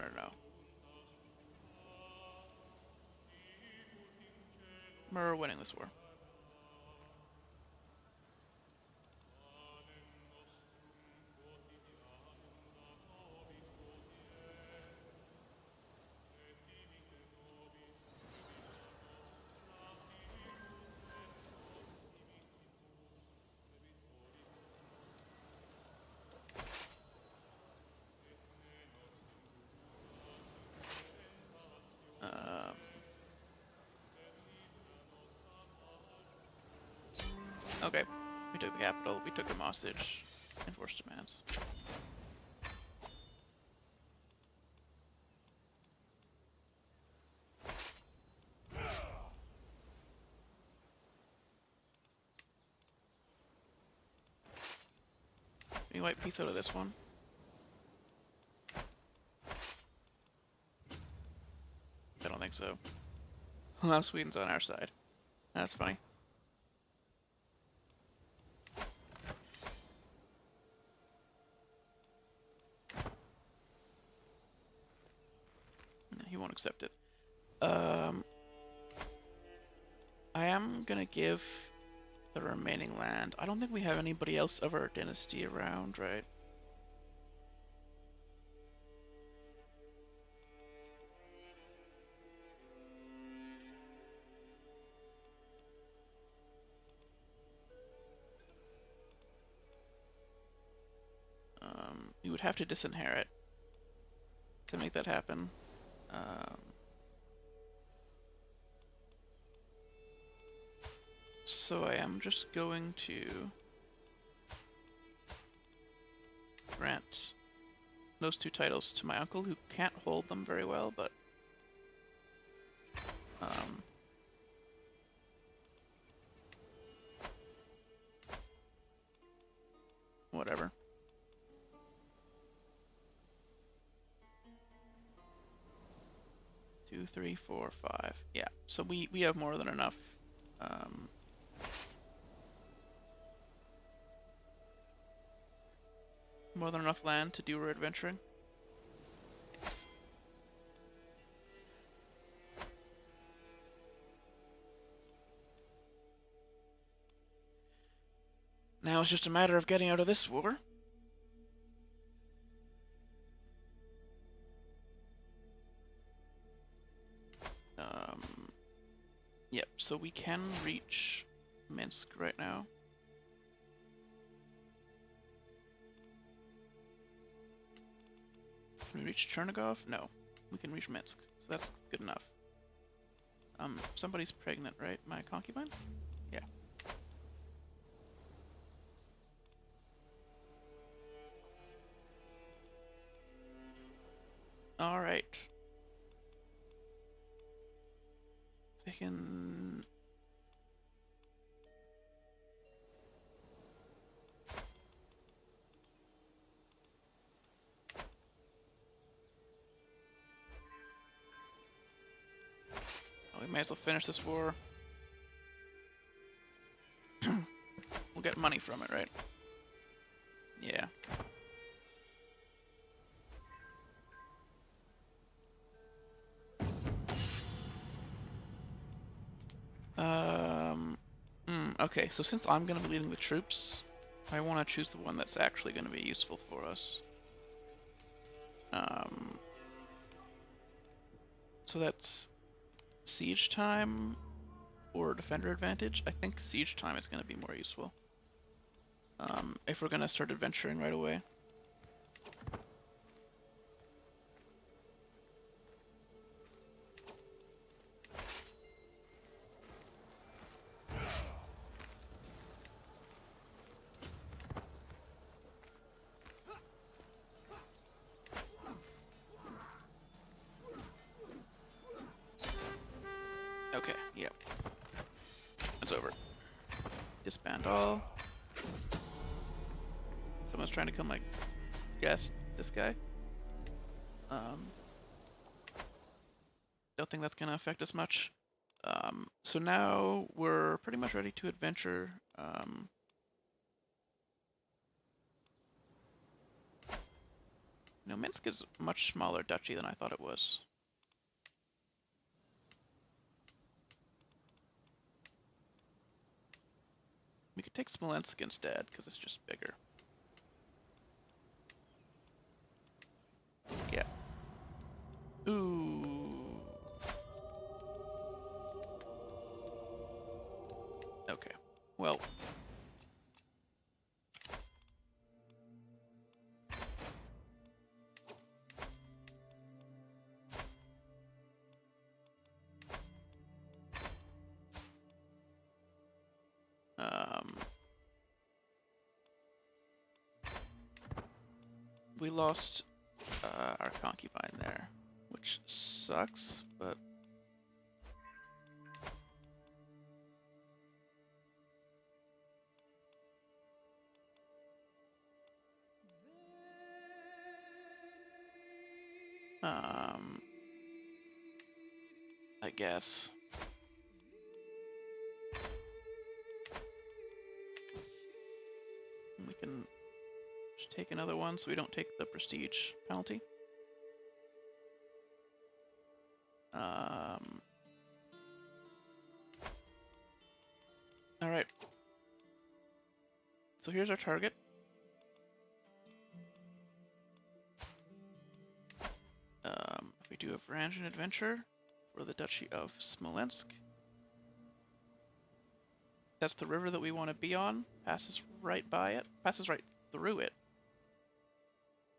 We're winning this war. Okay, we took the capital, we took him hostage, enforced demands. Any white piece out of this one? I don't think so. Well, Sweden's on our side. That's funny. He won't accept it. I am gonna give the remaining land. I don't think we have anybody else of our dynasty around, right? You would have to disinherit to make that happen. So I am just going to grant those two titles to my uncle, who can't hold them very well, but whatever. Two, three, four, five. Yeah, so we have more than enough More than enough land to do our adventuring. Now it's just a matter of getting out of this war. Yep, so we can reach Minsk right now. Can we reach Chernigov? No. We can reach Minsk, so that's good enough. Somebody's pregnant, right? My concubine? Yeah. Alright. They can... Oh, we may as well finish this war. We'll get money from it, right? Yeah. Okay, so since I'm going to be leading the troops, I want to choose the one that's actually going to be useful for us. So that's siege time or defender advantage. I think siege time is going to be more useful. If we're going to start adventuring right away. Okay, yep. It's over. Disband all. Someone's trying to kill my guest, this guy. Don't think that's gonna affect us much. So now we're pretty much ready to adventure. Minsk is a much smaller duchy than I thought it was. We could take Smolensk instead, because it's just bigger. Yeah. Ooh. Okay. Well. We lost our concubine there, which sucks, but I guess. We can just take another one so we don't take the prestige penalty. Alright. So here's our target. If we do a Varangian adventure for the Duchy of Smolensk. That's the river that we want to be on. Passes right by it. Passes right through it.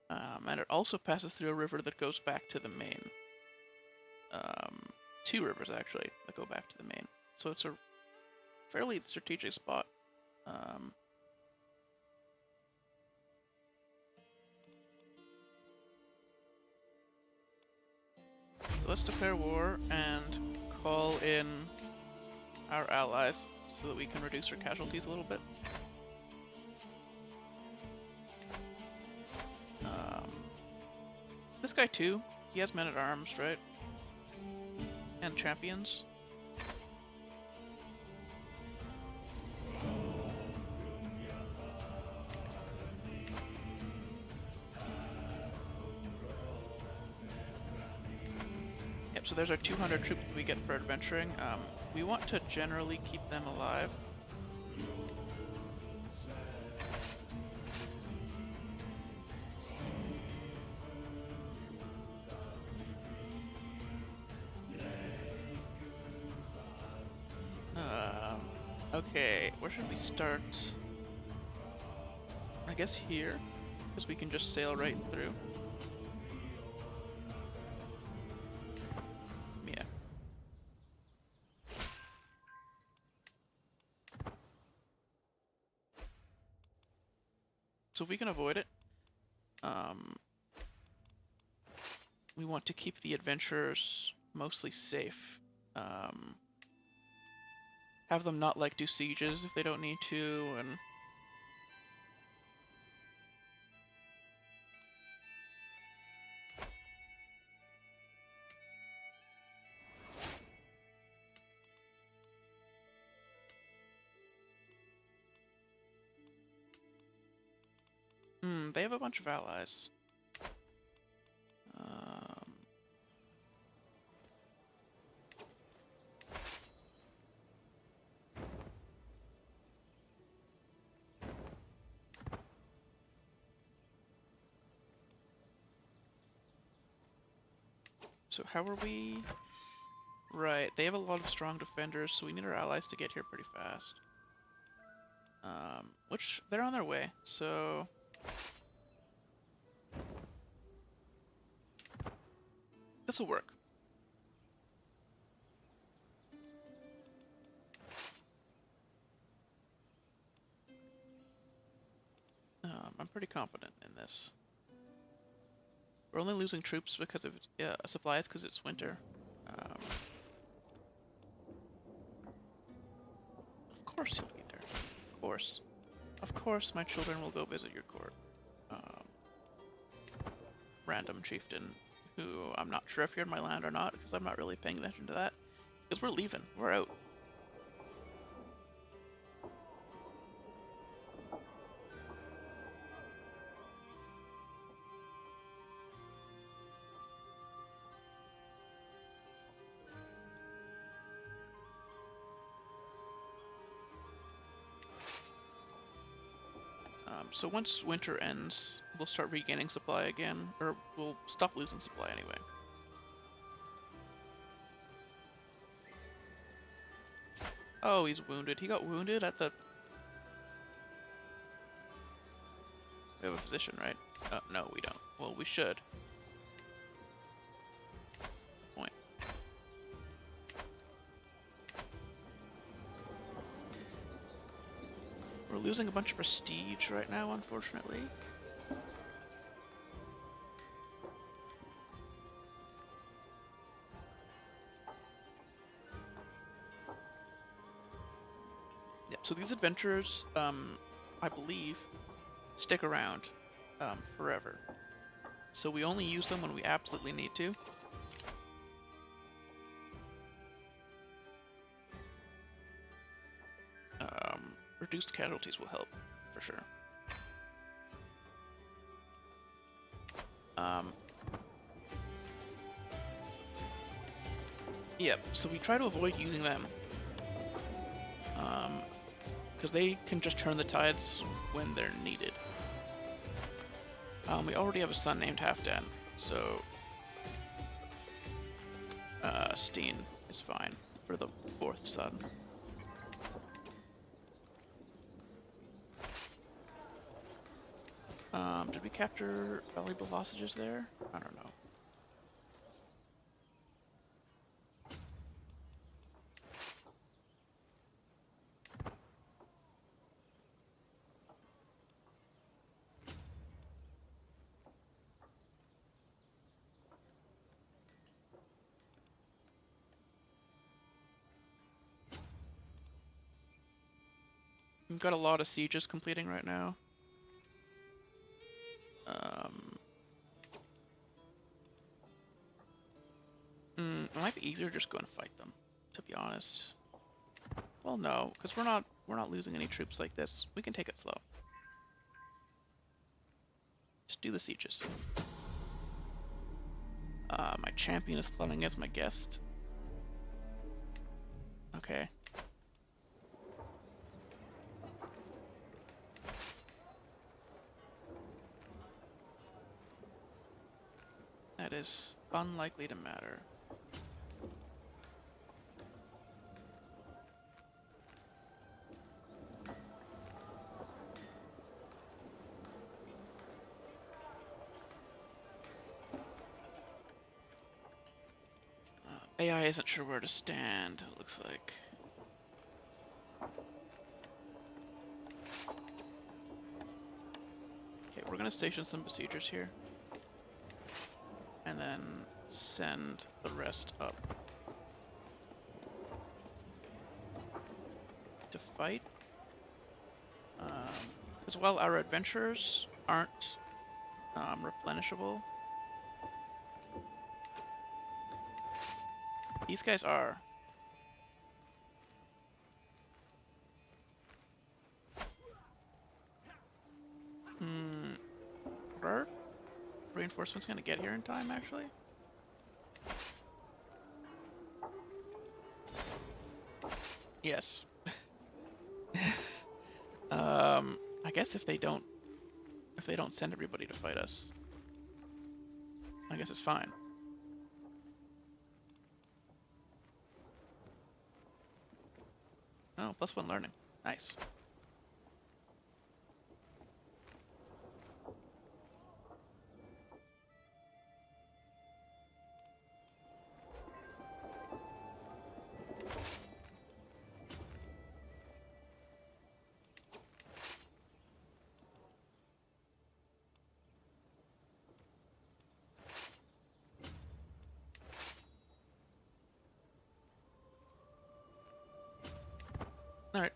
And it also passes through a river that goes back to the main. Two rivers, actually, that go back to the main. So it's a fairly strategic spot. So let's declare war and call in our allies so that we can reduce our casualties a little bit. This guy too, he has men-at-arms, right? And champions. there's our 200 troops we get for adventuring. We want to generally keep them alive. Okay, where should we start? I guess here, because we can just sail right through. Yeah. So if we can avoid it, we want to keep the adventurers mostly safe. Have them not like do sieges if they don't need to, and they have a bunch of allies. So how are we? Right, they have a lot of strong defenders, so we need our allies to get here pretty fast. Which, they're on their way, so... This'll work. I'm pretty confident in this. We're only losing troops because of supplies because it's winter. Of course you'll be there. Of course. Of course my children will go visit your court. Random chieftain, who I'm not sure if you're in my land or not, because I'm not really paying attention to that. Because we're leaving. We're out. So once winter ends, we'll start regaining supply again, or we'll stop losing supply anyway. Oh, he's wounded. He got wounded at the... We have a position, right? No, we don't. Well, we should. Point. We're losing a bunch of prestige right now, unfortunately. Yep, so these adventurers, I believe, stick around forever. So we only use them when we absolutely need to. Reduced casualties will help, for sure. Yep, so we try to avoid using them. Because they can just turn the tides when they're needed. We already have a son named Halfdan, so... Steen is fine for the fourth son. Did we capture valuable hostages there? I don't know. We've got a lot of sieges completing right now. It might be easier just go and fight them, to be honest. Well, no, because we're not losing any troops like this. We can take it slow. Just do the sieges. My champion is planning as my guest. Okay. That is unlikely to matter. AI isn't sure where to stand, it looks like. Okay, we're gonna station some besiegers here. And then send the rest up to fight. As well, our adventurers aren't replenishable. These guys are. Are reinforcements gonna get here in time, actually? Yes. I guess if they don't send everybody to fight us, I guess it's fine. Oh, +1 learning. Nice. Alright.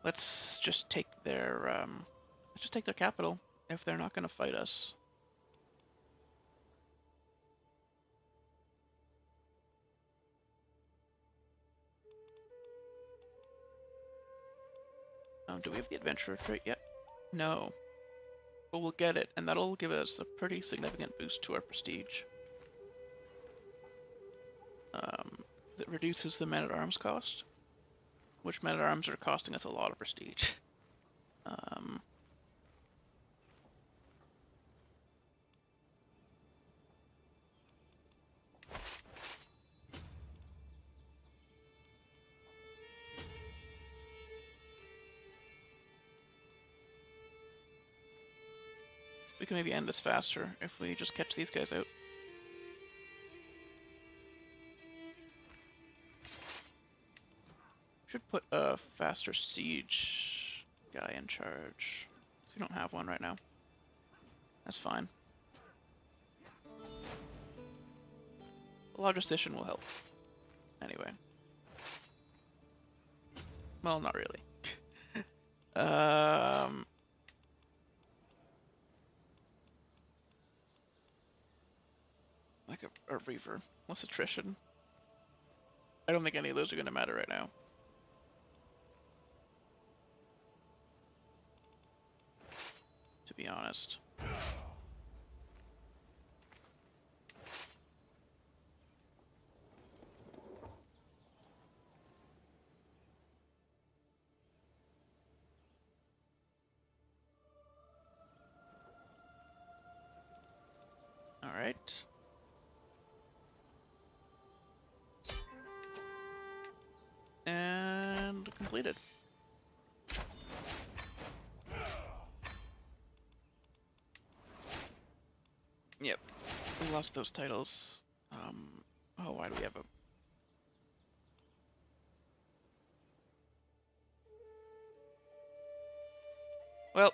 Let's just take their capital if they're not gonna fight us. Do we have the adventurer trait yet? No. But we'll get it, and that'll give us a pretty significant boost to our prestige. It reduces the men-at-arms cost, which men-at-arms are costing us a lot of prestige. We can maybe end this faster if we just catch these guys out. Should put a faster siege guy in charge. So we don't have one right now. That's fine. The logistician will help. Anyway. Well, not really. Like a reaver. What's attrition? I don't think any of those are going to matter right now. To be honest. All right. And completed. Yep. We lost those titles. Oh, why do we have a... Well...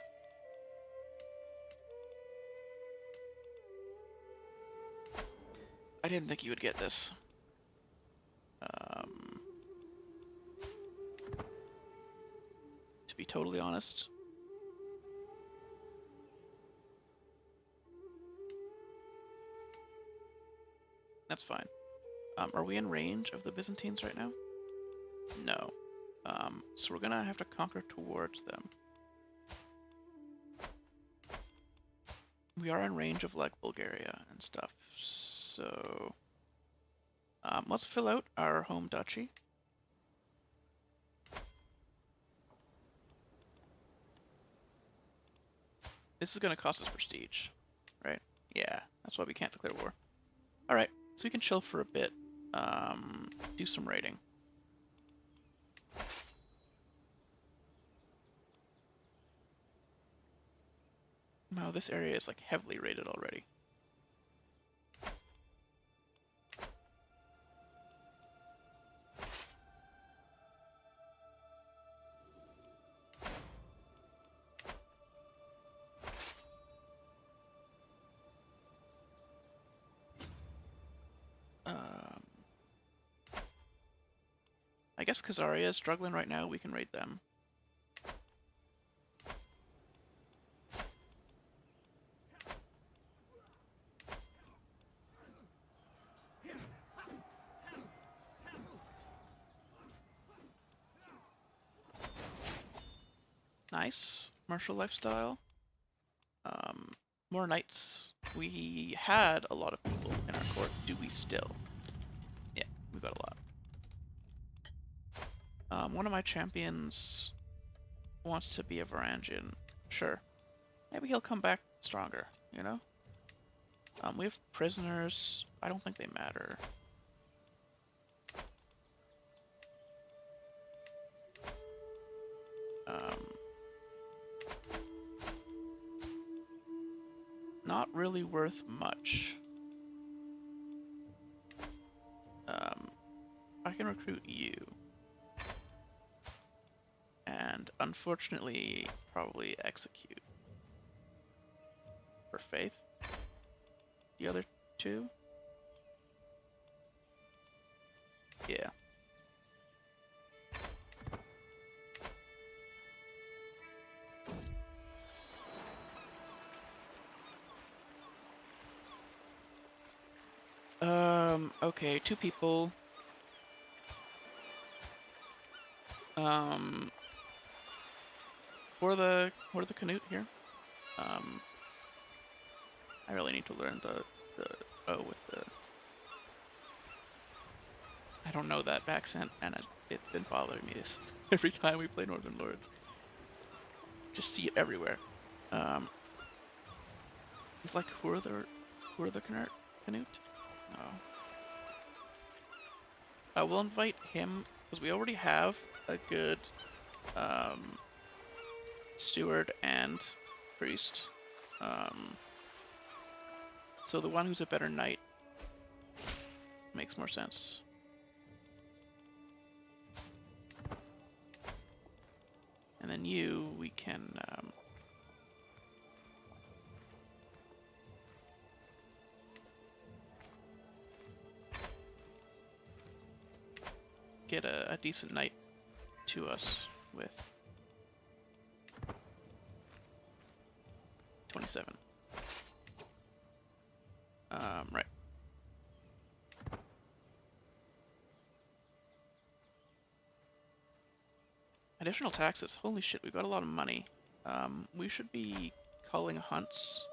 I didn't think you would get this. To be totally honest. That's fine. Are we in range of the Byzantines right now? No. So we're gonna have to conquer towards them. we are in range of like Bulgaria and stuff. So let's fill out our home duchy. This is going to cost us prestige, right? Yeah, that's why we can't declare war. Alright, so we can chill for a bit, do some raiding. No, this area is like heavily raided already. I guess Khazaria is struggling right now, we can raid them. Nice. Martial lifestyle. More knights. We had a lot of people in our court. Do we still? Yeah, we got a lot. One of my champions wants to be a Varangian. Sure. Maybe he'll come back stronger, you know? We have prisoners. I don't think they matter. Not really worth much. I can recruit you. And unfortunately, probably execute. For faith. The other two? Yeah. Okay, two people. For the Canute here. I really need to learn the O with the. I don't know that accent, and it's been bothering me this every time we play Northern Lords. Just see it everywhere. It's like who are the Canute? No. We'll invite him because we already have a good steward and priest. So the one who's a better knight makes more sense. And then you, we can get a decent knight to us with 27. Right. Additional taxes. Holy shit, we've got a lot of money. We should be calling hunts.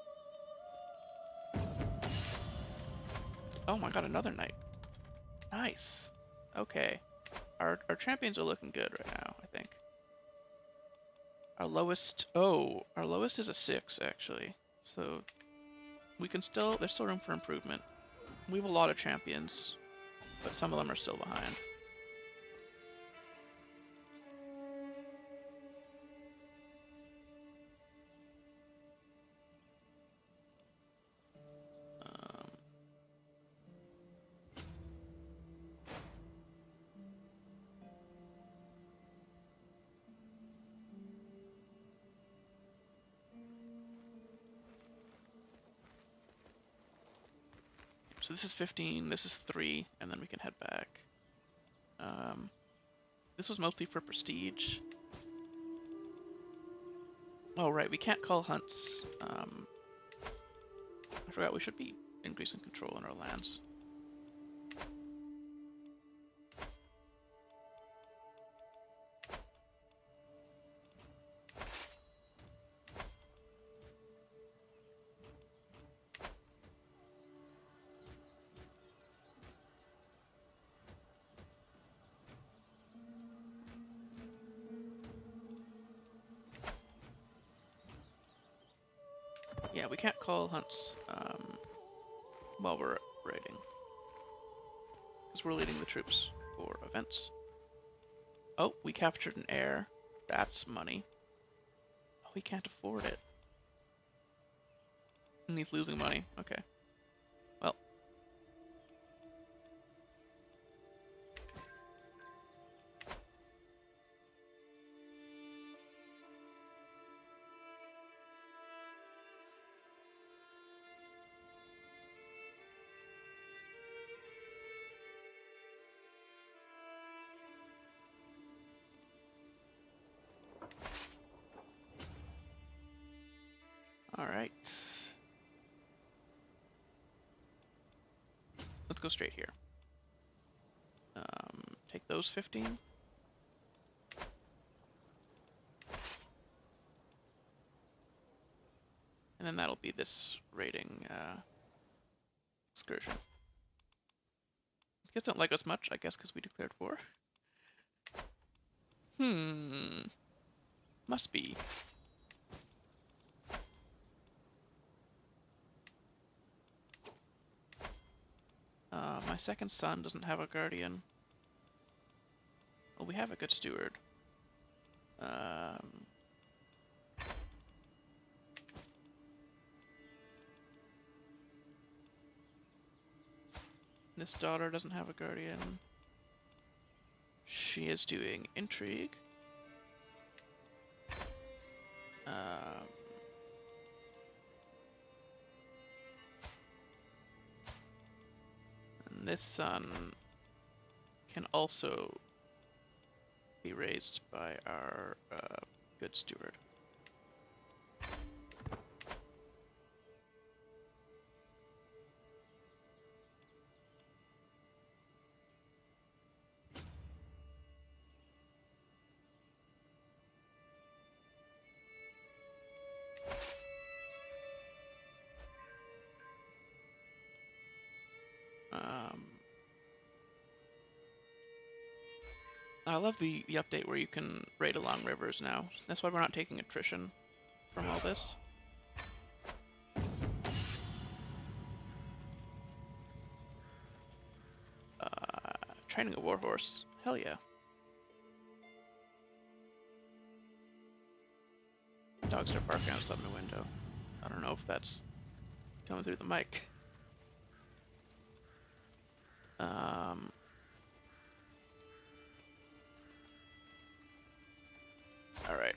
Oh my god, another knight. Nice. Okay. Our champions are looking good right now, I think. Our lowest is a 6 actually. So we can still, there's still room for improvement. We have a lot of champions, but some of them are still behind. So this is 15, this is 3, and then we can head back. This was mostly for prestige. Oh right, we can't call hunts. I forgot we should be increasing control in our lands. Yeah, we can't call hunts while we're raiding. Because we're leading the troops for events. Oh, we captured an heir. That's money. Oh, we can't afford it. And he's losing money. Okay. Well. Alright. Let's go straight here. Take those 15. And then that'll be this raiding excursion. You guys don't like us much, I guess, because we declared war. Must be. My second son doesn't have a guardian. Well, we have a good steward. This daughter doesn't have a guardian. She is doing intrigue. And this son can also be raised by our good steward. I love the update where you can raid along rivers now. That's why we're not taking attrition from all this. Training a warhorse. Hell yeah. Dogs are barking outside my window. I don't know if that's coming through the mic. Alright.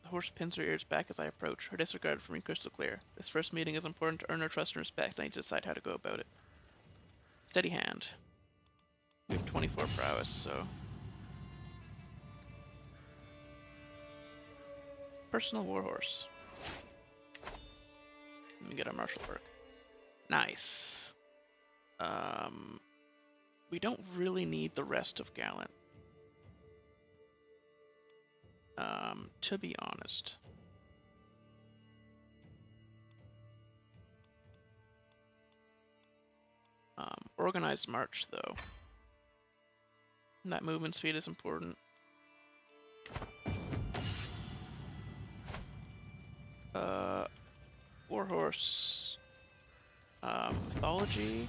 The horse pins her ears back as I approach, her disregard for me crystal clear. This first meeting is important to earn her trust and respect. I need to decide how to go about it. Steady hand. We have 24 prowess, so... Personal warhorse. Let me get our martial work. Nice. We don't really need the rest of Gallant. To be honest. Organized march, though. And that movement speed is important. Warhorse. Mythology.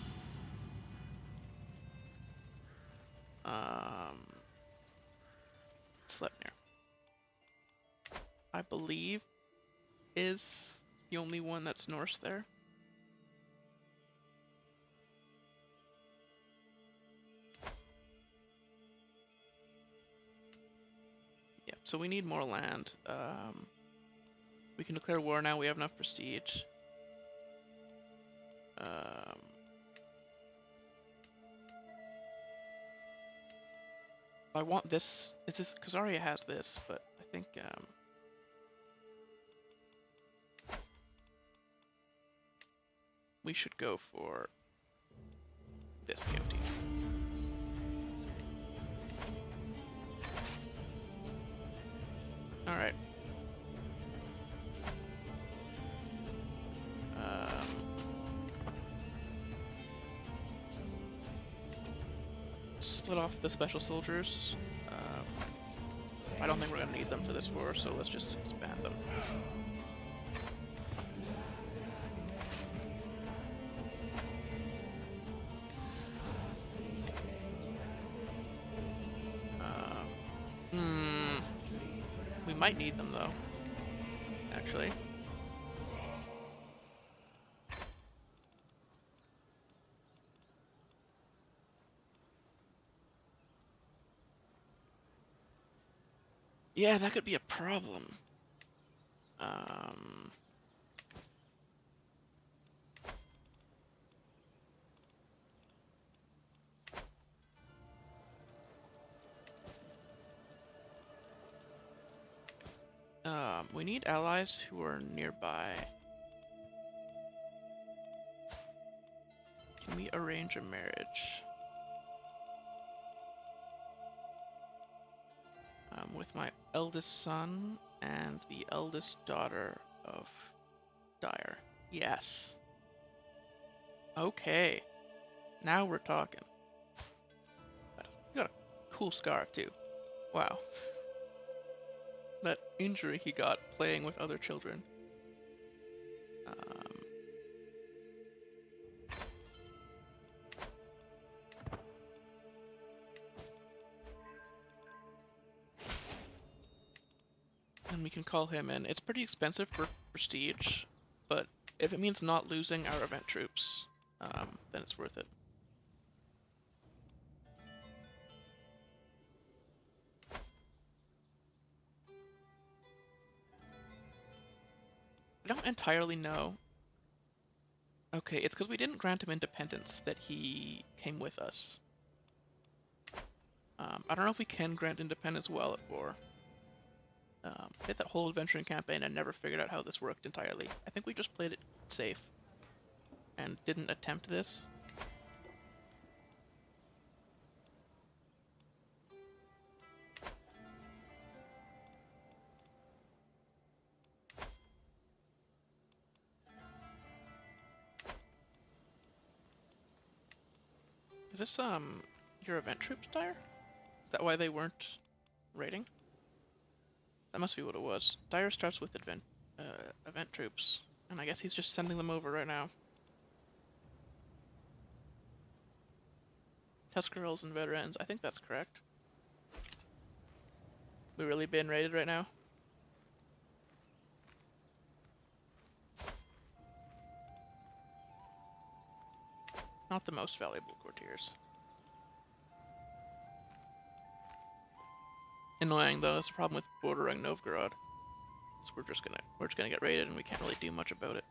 Sleipnir, I believe, is the only one that's Norse there. Yeah, so we need more land. We can declare war now, we have enough prestige. I want this. It's this. Khazaria has this, but I think we should go for this county. All right. Split off the special soldiers. I don't think we're gonna need them for this war, so let's just expand them. We might need them though, actually. Yeah, that could be a problem. We need allies who are nearby. Can we arrange a marriage? With my eldest son and the eldest daughter of Dyer. Yes. Okay. Now we're talking. He's got a cool scar too. Wow. That injury he got playing with other children. And we can call him in. It's pretty expensive for prestige, but if it means not losing our event troops, then it's worth it. I don't entirely know. Okay, it's because we didn't grant him independence that he came with us. I don't know if we can grant independence while at war. I did that whole adventuring campaign and never figured out how this worked entirely. I think we just played it safe and didn't attempt this. Is this, your event troops, Dyer? Is that why they weren't raiding? That must be what it was. Dyer starts with event troops, and I guess he's just sending them over right now. Tuscarals and veterans, I think that's correct. We really being raided right now? Not the most valuable courtiers. Annoying though, that's the problem with bordering Novgorod. So we're just gonna get raided and we can't really do much about it.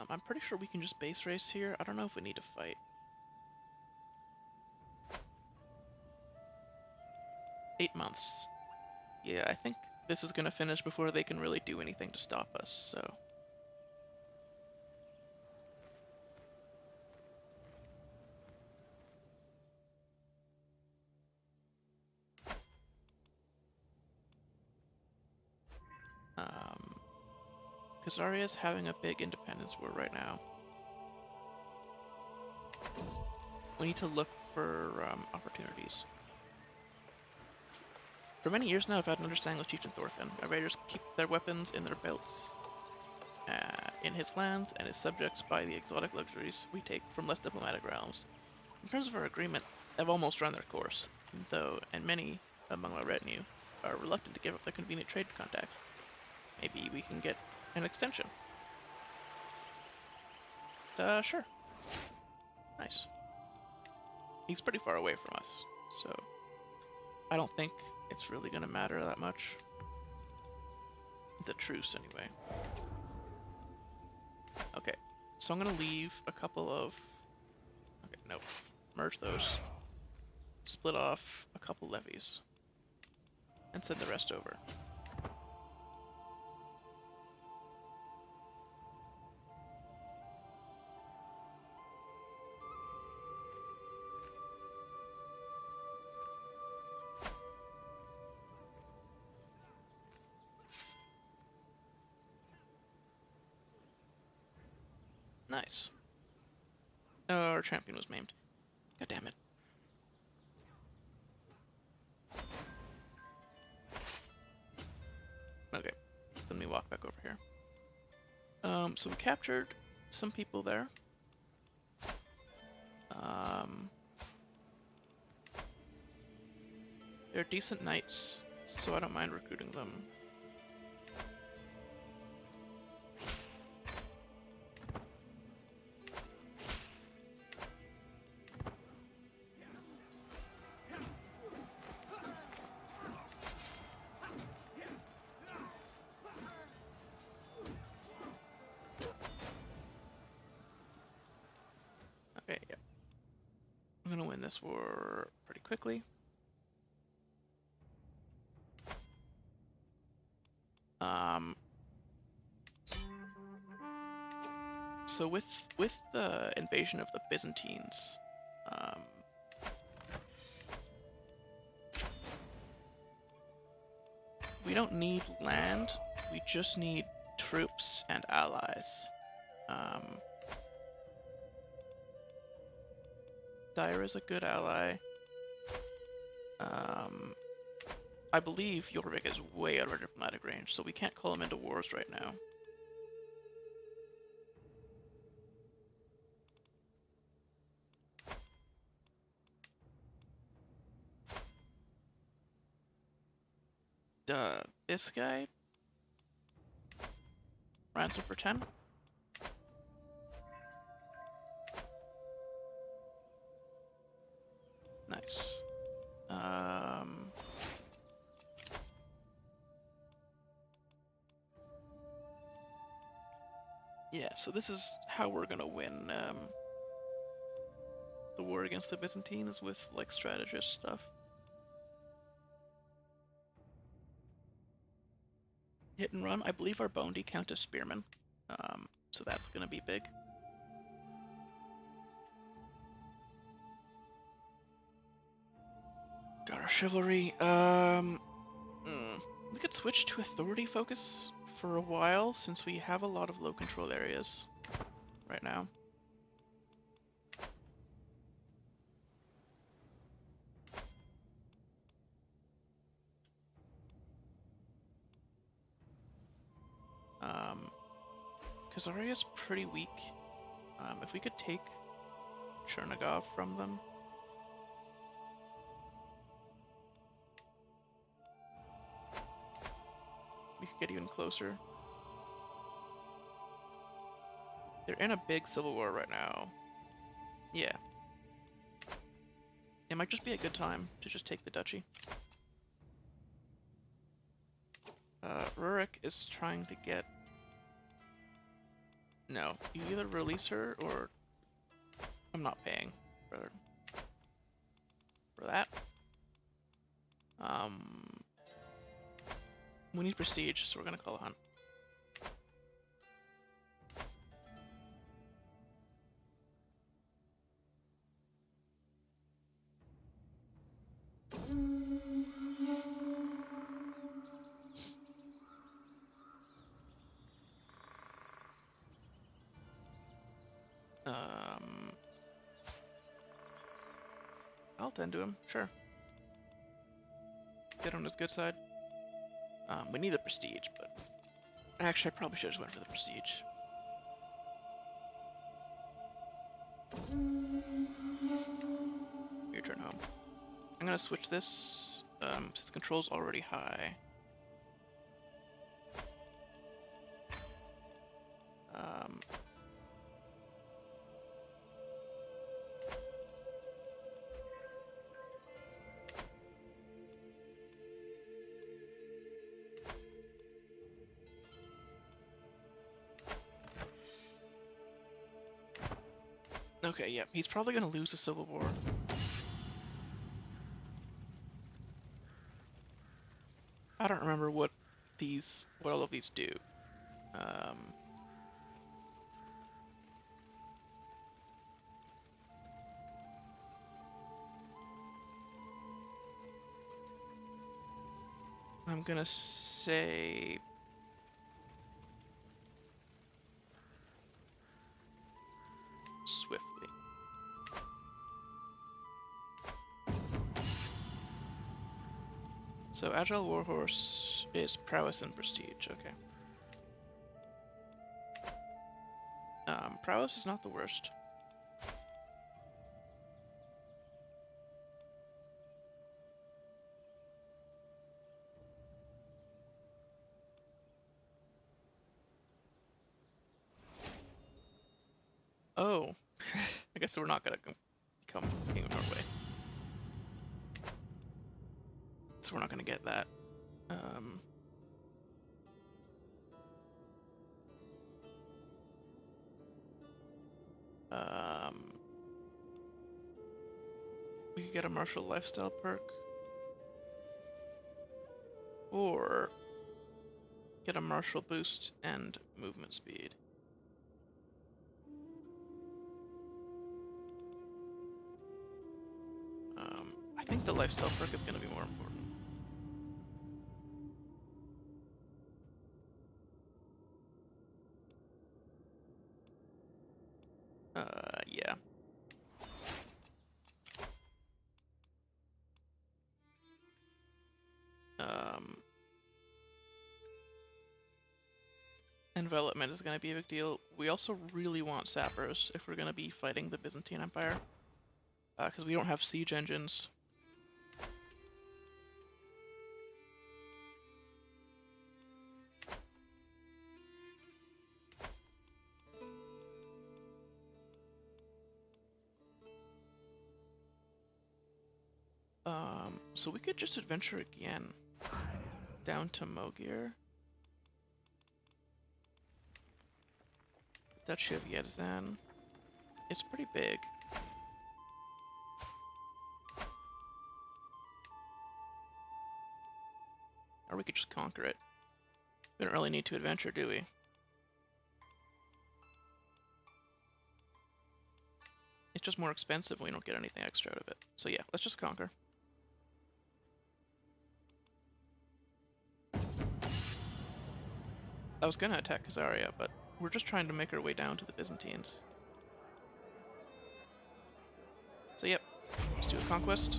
I'm pretty sure we can just base race here. I don't know if we need to fight. 8 months. Yeah, I think this is gonna finish before they can really do anything to stop us, so... Khazaria's having a big independence war right now. We need to look for opportunities. For many years now, I've had an understanding with Chieftain Thorfinn. Our raiders keep their weapons in their belts. In his lands and his subjects buy the exotic luxuries we take from less diplomatic realms. In terms of our agreement, they've almost run their course, though, and many among our retinue are reluctant to give up their convenient trade contacts. Maybe we can get an extension. Sure. Nice. He's pretty far away from us, so I don't think it's really gonna matter that much. The truce, anyway. Okay, so I'm gonna leave a couple of... Okay, nope. Merge those. Split off a couple levies. And send the rest over. Nice. Our champion was maimed. God damn it. Okay, let me walk back over here. So we captured some people there. They're decent knights, so I don't mind recruiting them. Okay, yeah. I'm gonna win this war pretty quickly. So with the invasion of the Byzantines, we don't need land, we just need troops and allies. Dire is a good ally. I believe Jorvik is way out of our diplomatic range, so we can't call him into wars right now. This guy? Ransom for 10? Nice. Yeah, so this is how we're gonna win the war against the Byzantines, with like strategist stuff. Hit and run. I believe our bounty count as spearmen, so that's gonna be big. Got our chivalry. We could switch to authority focus for a while, since we have a lot of low control areas right now. Khazaria's pretty weak. If we could take Chernigov from them. We could get even closer. They're in a big civil war right now. Yeah. It might just be a good time to just take the duchy. Rurik is trying to get... No, you either release her or... I'm not paying for that. We need prestige, so we're gonna call a hunt. I'll tend to him, sure. Get on his good side. We need the prestige, but... Actually, I probably should have just went for the prestige. Your turn home. I'm gonna switch this, since control's already high. Okay, yeah, he's probably gonna lose the civil war. I don't remember what all of these do. I'm gonna say... So Agile Warhorse is prowess and prestige, okay. Prowess is not the worst. Oh, I guess we're not gonna become King of Norway. So we're not gonna get that. We could get a martial lifestyle perk, or get a martial boost and movement speed. I think the lifestyle perk is going to be more important. Yeah. Envelopment is going to be a big deal. We also really want sappers if we're going to be fighting the Byzantine Empire, because we don't have siege engines. So we could just adventure again down to Mogir. Duchy of Yerzan. It's pretty big. Or we could just conquer it. We don't really need to adventure, do we? It's just more expensive and we don't get anything extra out of it. So yeah, let's just conquer. I was gonna attack Khazaria, but we're just trying to make our way down to the Byzantines. So yep, let's do a conquest.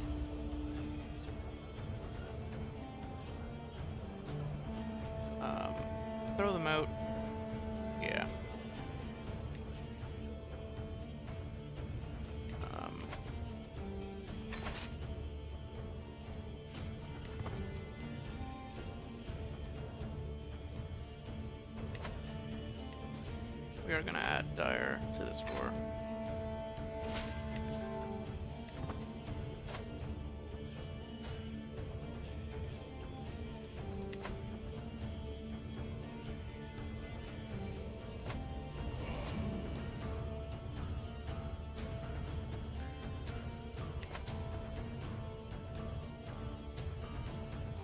Throw them out. Yeah. We are gonna add Dire to this war.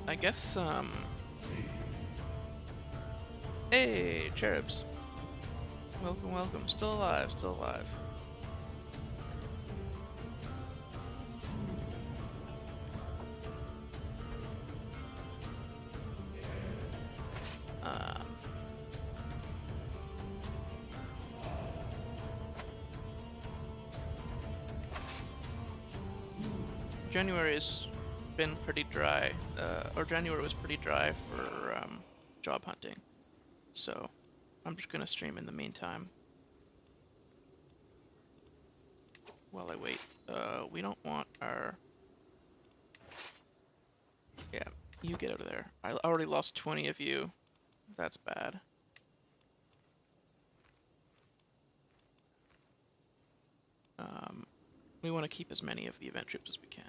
I guess, Hey, cherubs. Welcome, welcome. Still alive, still alive. January's been pretty dry, or January was pretty dry for job hunting, so I'm just gonna stream in the meantime while I wait. We don't want our... Yeah, you get out of there. I already lost 20 of you. That's bad. We want to keep as many of the event troops as we can.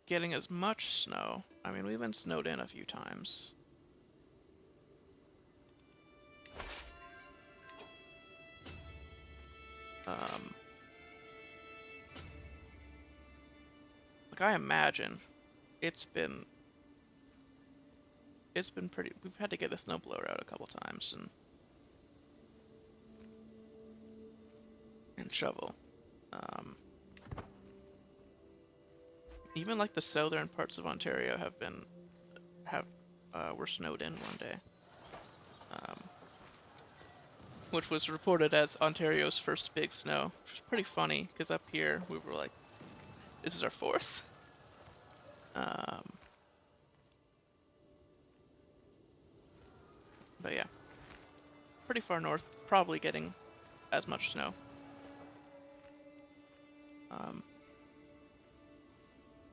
Getting as much snow. I mean, we've been snowed in a few times. Like, I imagine it's been pretty... We've had to get the snowblower out a couple times and shovel. Even like the southern parts of Ontario were snowed in one day. which was reported as Ontario's first big snow, which was pretty funny because up here we were like, this is our fourth. But yeah, pretty far north, probably getting as much snow.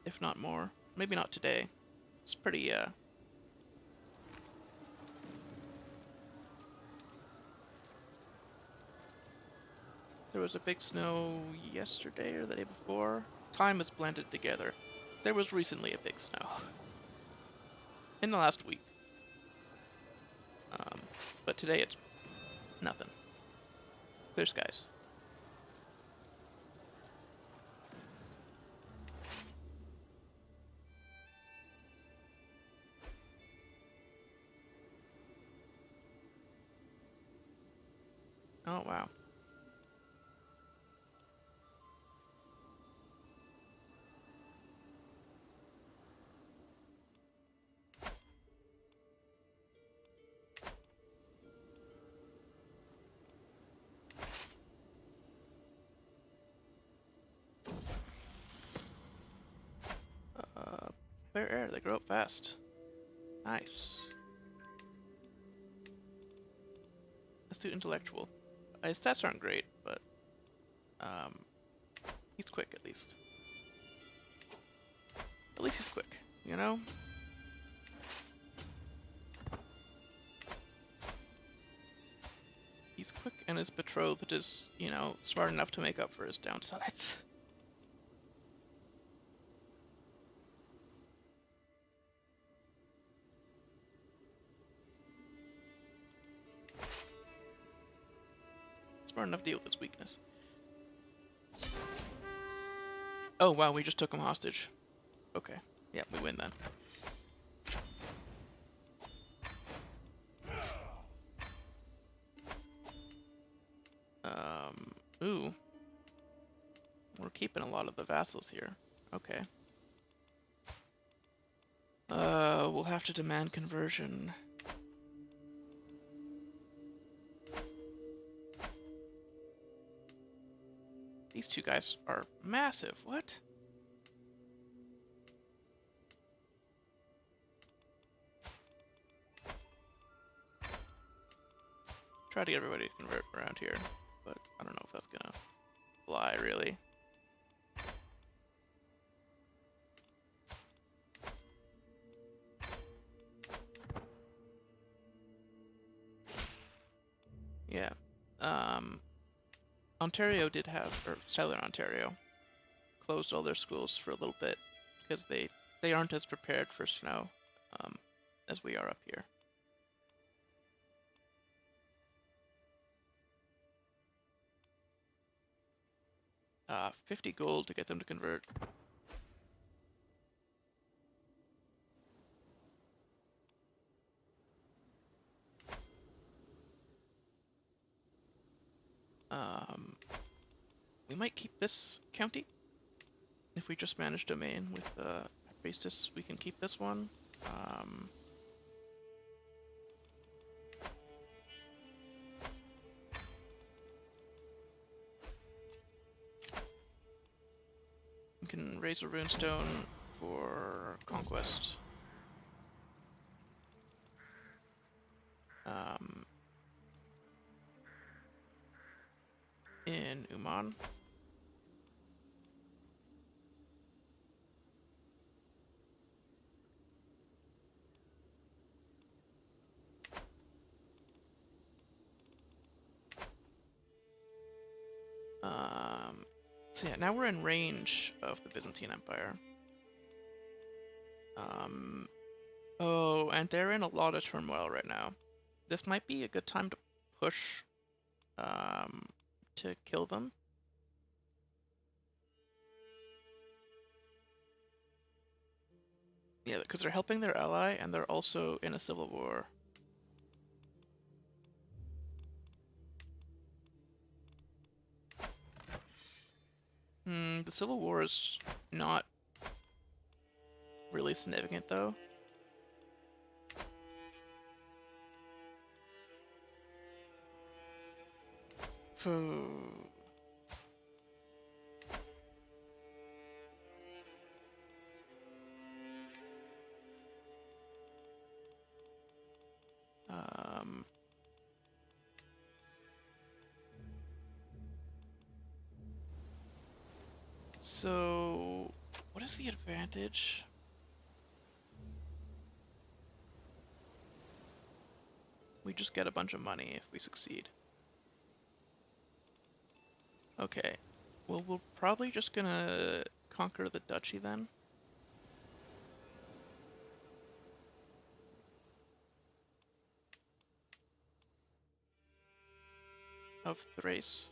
If not more. Maybe not today. It's pretty, There was a big snow yesterday or the day before. Time is blended together. There was recently a big snow. In the last week. But today it's nothing. Clear skies. Oh, wow. Fairhair, they grow up fast. Nice. Let's do intellectual. His stats aren't great, but he's quick at least. At least he's quick, you know? He's quick and his betrothed is, you know, smart enough to make up for his downsides. Smart enough to deal with his weakness. Oh wow, we just took him hostage. Okay. Yeah, we win then. Ooh. We're keeping a lot of the vassals here. Okay. We'll have to demand conversion. These two guys are massive. What? Try to get everybody to convert around here, but I don't know if that's gonna fly, really. Yeah. Ontario did have, or Southern Ontario, closed all their schools for a little bit because they aren't as prepared for snow as we are up here. 50 gold to get them to convert. We might keep this county. If we just manage domain with priestess, we can keep this one. We can raise a runestone for conquest. In Uman. So yeah, now we're in range of the Byzantine Empire. Oh, and they're in a lot of turmoil right now. This might be a good time to push to kill them. Yeah, because they're helping their ally and they're also in a civil war. The civil war is not really significant though. Um, so, what is the advantage? We just get a bunch of money if we succeed. Okay. Well, we're probably just gonna conquer the duchy then. Of Thrace.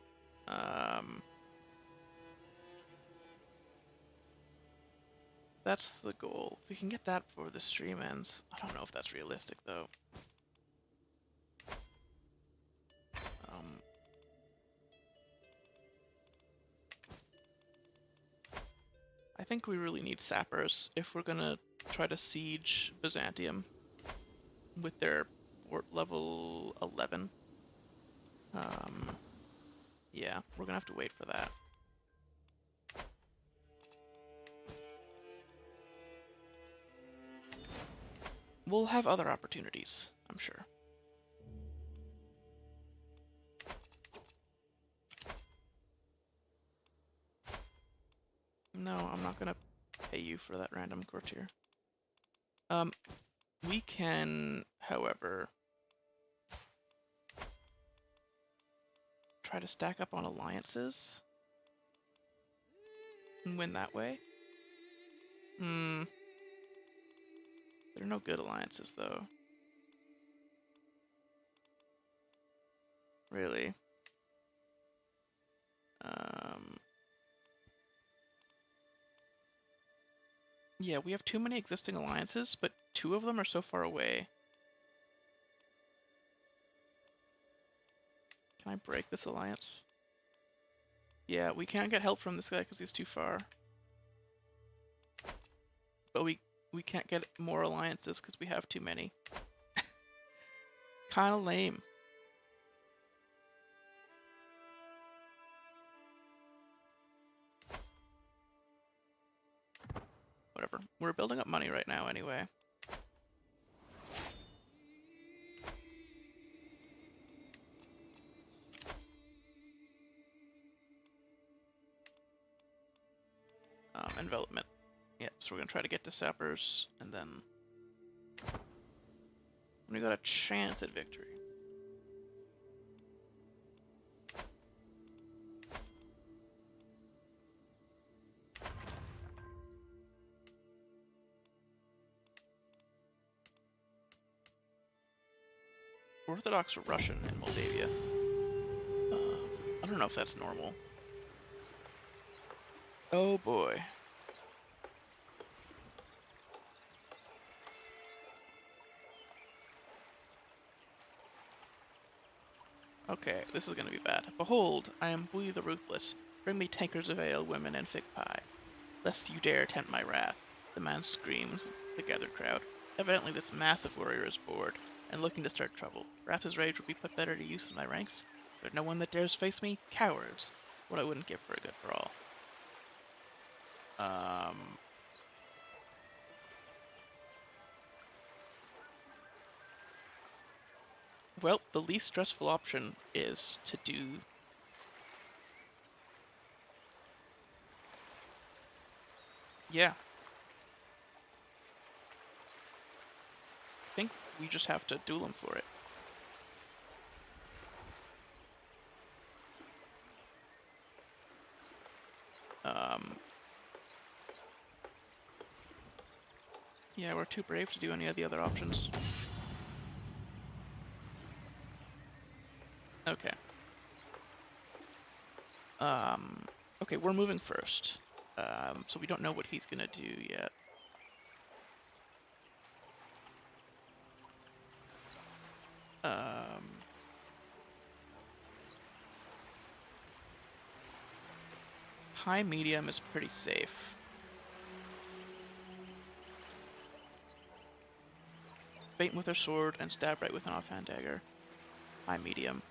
That's the goal. If we can get that before the stream ends. I don't know if that's realistic, though. I think we really need sappers if we're gonna try to siege Byzantium with their fort level 11. Yeah, we're gonna have to wait for that. We'll have other opportunities, I'm sure. No, I'm not gonna pay you for that random courtier. We can, however, try to stack up on alliances and win that way. There are no good alliances, though. Really. Yeah, we have too many existing alliances, but 2 of them are so far away. Can I break this alliance? Yeah, we can't get help from this guy because he's too far. But we can't get more alliances because we have too many. Kinda lame. Whatever. We're building up money right now anyway. Envelopment. Yep, so we're gonna try to get to sappers, and then we got a chance at victory. Orthodox Russian in Moldavia. I don't know if that's normal. Oh boy. Okay, this is gonna be bad. Behold, I am Bui the Ruthless. Bring me tankards of ale, women, and fig pie. Lest you dare tempt my wrath. The man screams, the gathered crowd. Evidently this massive warrior is bored, and looking to start trouble. Perhaps his rage would be put better to use in my ranks. There's no one that dares face me? Cowards. What I wouldn't give for a good brawl. Well, the least stressful option is to do... Yeah. I think we just have to duel him for it. Yeah, we're too brave to do any of the other options. Okay. Okay, we're moving first. So we don't know what he's gonna do yet. High medium is pretty safe. Bait with her sword and stab right with an offhand dagger. High medium.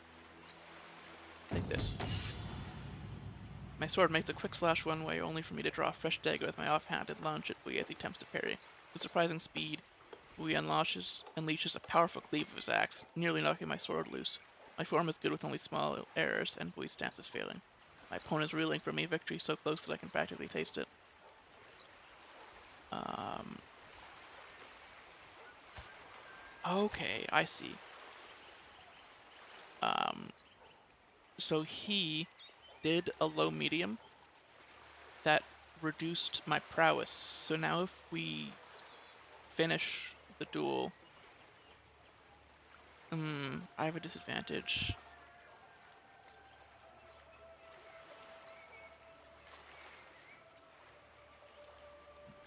I like this. My sword makes a quick slash one way, only for me to draw a fresh dagger with my offhanded lunge at Bui as he attempts to parry. With surprising speed, Bui unleashes a powerful cleave of his axe, nearly knocking my sword loose. My form is good with only small errors, and Bui's stance is failing. My opponent is reeling from me, victory so close that I can practically taste it. Okay, I see. So he did a low medium that reduced my prowess. So now if we finish the duel, I have a disadvantage.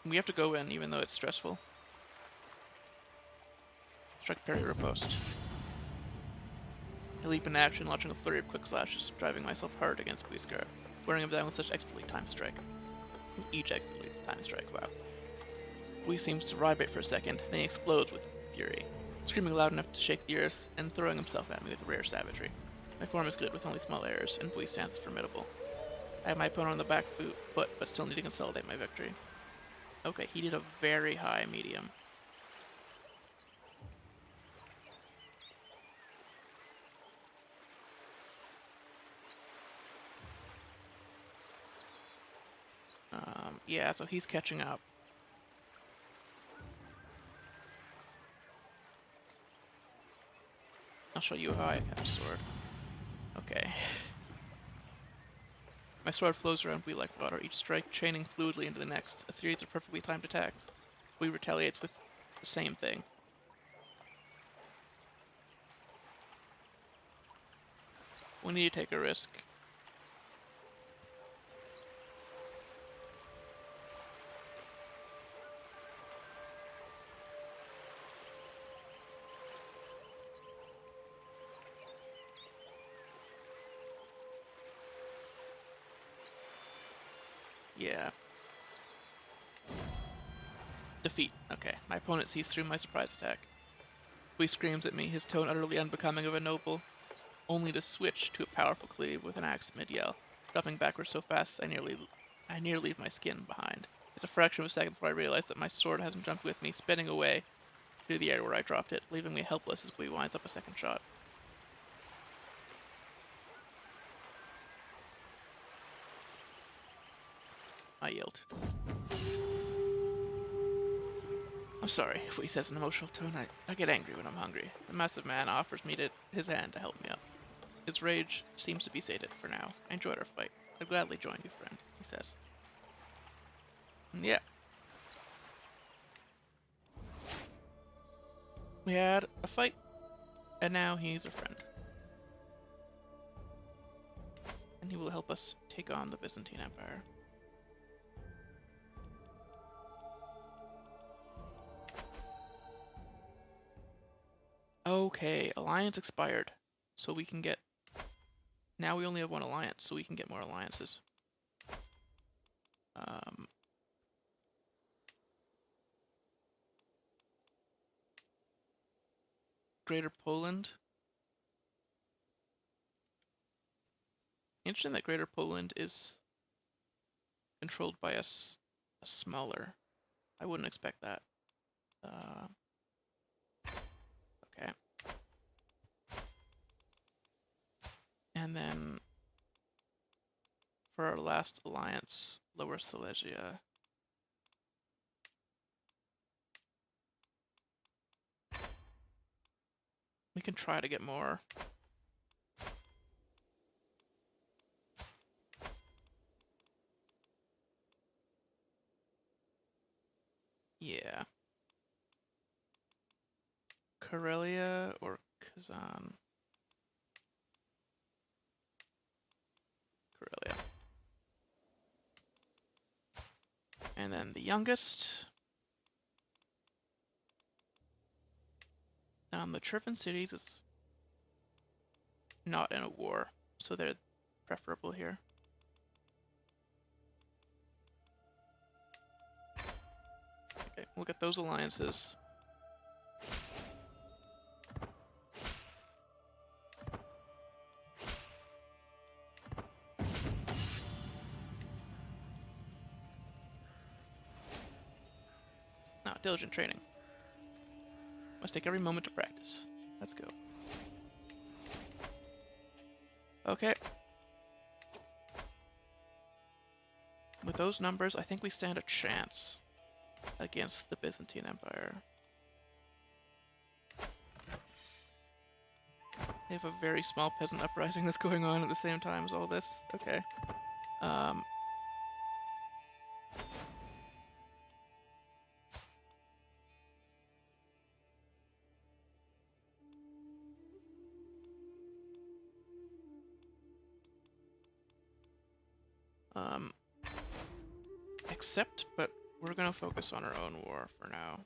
We have to go in, even though it's stressful. Strike, parry, riposte. I leap in action, launching a flurry of quick slashes, driving myself hard against Bui's, wearing him down with such expertly timed strike. Each expertly timed strike, wow. Bui seems to vibrate for a second, then he explodes with fury, screaming loud enough to shake the earth and throwing himself at me with rare savagery. My form is good with only small errors, and Bui's stance is formidable. I have my opponent on the back foot, but still need to consolidate my victory. Okay, he did a very high medium. Yeah, so he's catching up. I'll show you how I catch sword. Okay. My sword flows around Bui like water, each strike chaining fluidly into the next, a series of perfectly timed attacks. Bui retaliates with the same thing. We need to take a risk. Yeah. Defeat. Okay. My opponent sees through my surprise attack. Bui screams at me, his tone utterly unbecoming of a noble, only to switch to a powerful cleave with an axe mid-yell, dropping backwards so fast I near leave my skin behind. It's a fraction of a second before I realize that my sword hasn't jumped with me, spinning away through the air where I dropped it, leaving me helpless as Bui winds up a second shot. I yield. I'm sorry, Bui says in an emotional tone. I get angry when I'm hungry. The massive man offers me his hand to help me up. His rage seems to be sated for now. I enjoyed our fight. I'd gladly join you, friend, he says. And yeah. We had a fight, and now he's a friend. And he will help us take on the Byzantine Empire. Okay, alliance expired. So we can get... Now we only have one alliance, so we can get more alliances. Greater Poland. Interesting that Greater Poland is controlled by a smaller. I wouldn't expect that. Okay. And then for our last alliance, Lower Silesia. We can try to get more. Yeah. Karelia or Kazan? Karelia. And then the youngest. The Chervan cities is not in a war, so they're preferable here. Okay, look at those alliances. diligent training. Must take every moment to practice. Let's go. Okay. With those numbers, I think we stand a chance against the Byzantine Empire. They have a very small peasant uprising that's going on at the same time as all this. Okay. Accept, but we're gonna focus on our own war for now.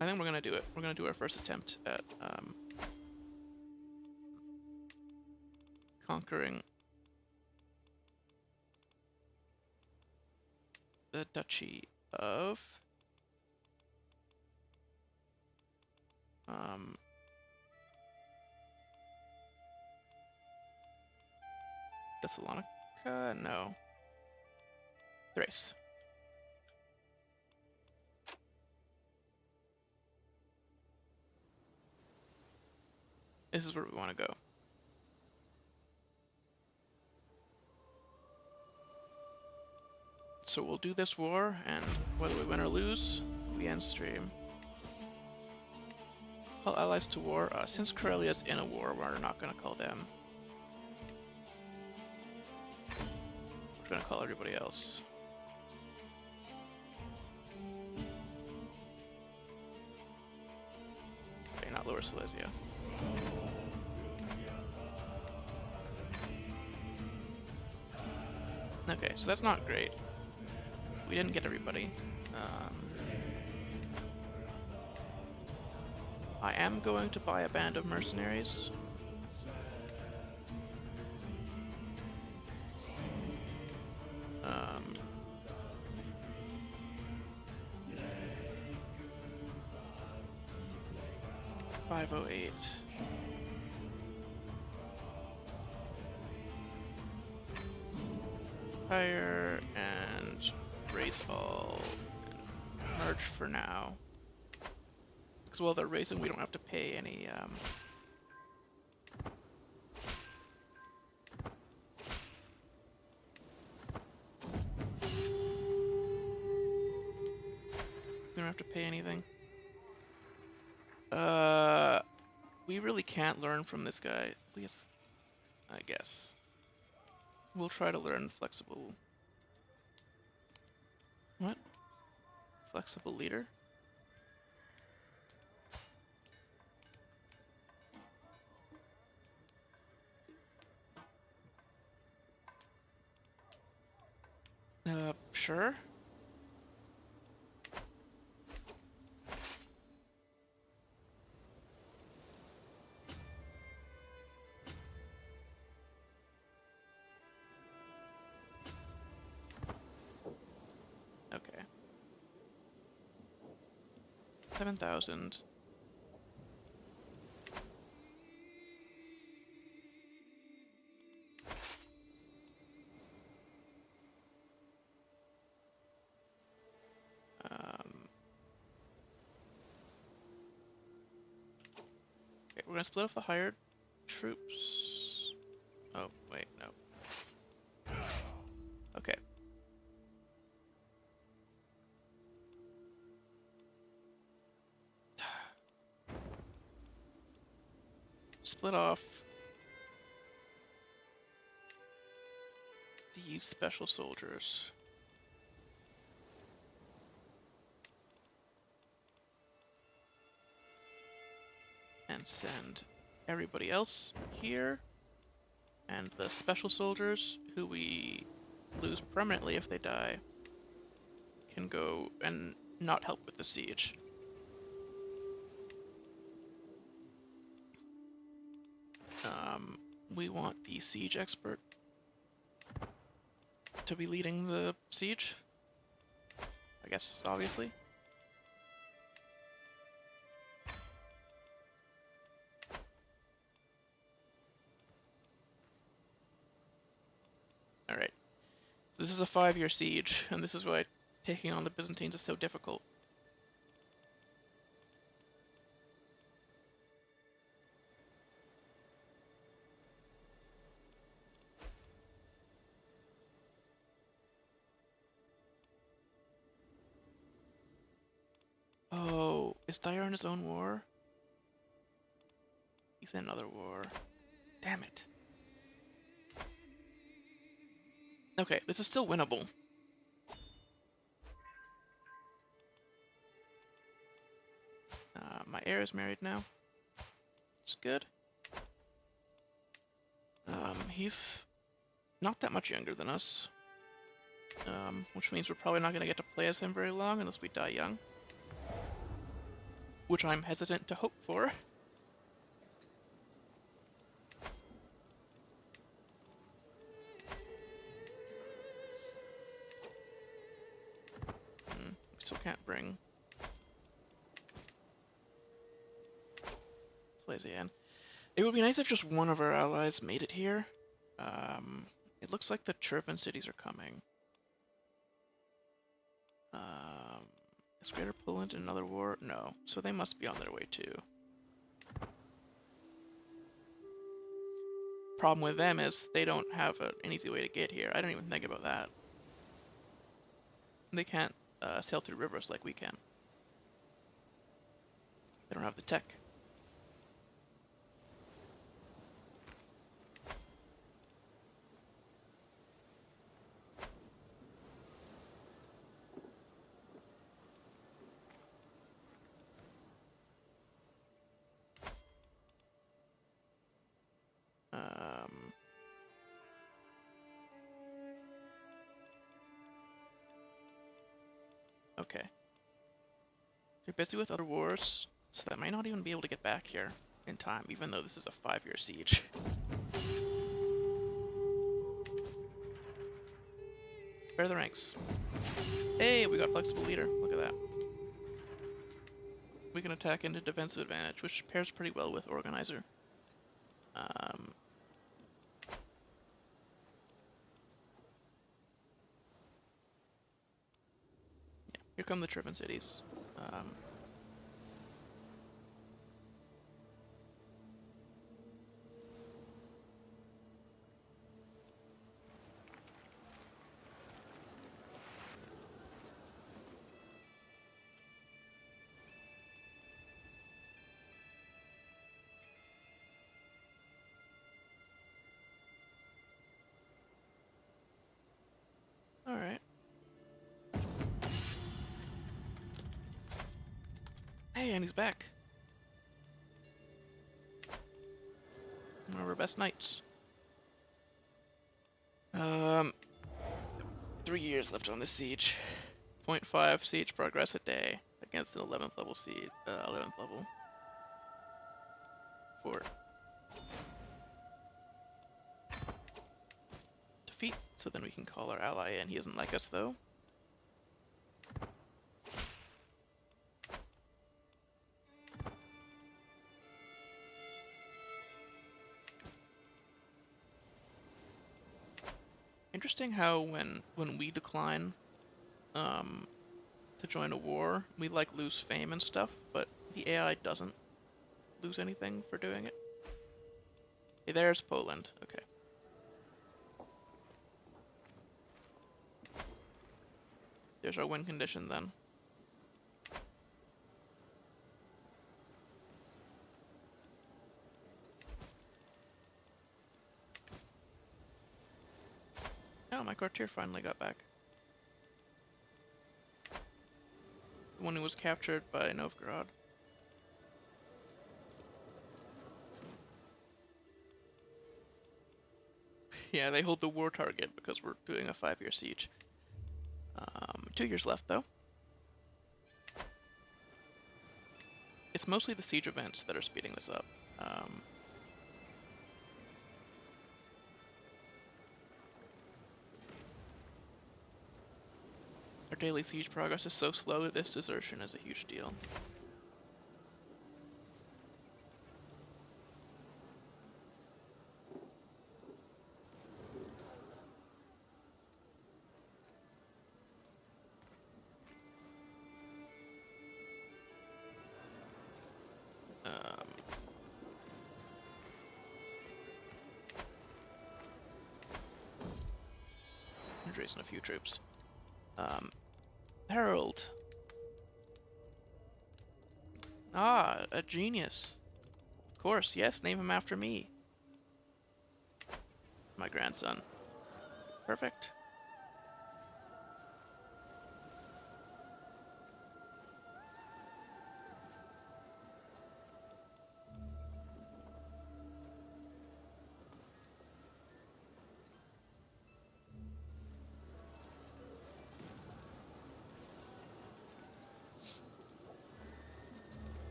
I think we're gonna do it. We're gonna do our first attempt at conquering the Duchy of Thessalonica? No. Thrace. This is where we want to go. So we'll do this war, and whether we win or lose, we end stream. Call allies to war. Since Corellia's in a war, we're not going to call them. We're going to call everybody else. Okay, not Lower Silesia. Okay, so that's not great. We didn't get everybody. I am going to buy a band of mercenaries. $508. Fire and raise all and merge for now. Because while they're raising, we don't have to pay any we don't have to pay anything. We really can't learn from this guy. At least, I guess. We'll try to learn flexible. What? Flexible leader? Sure. Okay. 7,000. Okay, we're gonna split off the hired troops. Oh, wait, no. Okay. Split off these special soldiers. And send everybody else here. And the special soldiers, who we lose permanently if they die, can go and not help with the siege. We want the siege expert to be leading the siege. I guess, obviously. Alright. This is a 5-year siege, and this is why taking on the Byzantines is so difficult. Oh, is Dyer in his own war? He's in another war. Damn it. Okay, this is still winnable. My heir is married now. It's good. He's not that much younger than us. Which means we're probably not going to get to play as him very long unless we die young. Which I'm hesitant to hope for. Still can't bring Slasian. It would be nice if just one of our allies made it here. It looks like the Chervin cities are coming. Is Greater Poland in another war? No. So they must be on their way too. Problem with them is they don't have an easy way to get here. I don't even think about that. They can't sail through rivers like we can. They don't have the tech. Okay. They're busy with other wars, so they might not even be able to get back here in time, even though this is a 5-year siege. Where are the ranks? Hey, we got flexible leader. Look at that. We can attack into defensive advantage, which pairs pretty well with organizer. Yeah, here come the Chervin cities. Alright. Hey, and he's back. One of our best knights. 3 years left on this siege. 0.5 siege progress a day against an 11th level siege. 11th level fort. Defeat, so then we can call our ally in. He doesn't like us though. Interesting how when we decline to join a war, we like lose fame and stuff, but the AI doesn't lose anything for doing it. Hey, there's Poland. Okay. There's our win condition then. Oh, my courtier finally got back. The one who was captured by Novgorod. Yeah, they hold the war target because we're doing a 5-year siege. 2 years left, though. It's mostly the siege events that are speeding this up. Our daily siege progress is so slow that this desertion is a huge deal. mercenaries and a few troops. Harold. Ah, a genius. Of course, yes, name him after me. My grandson. Perfect.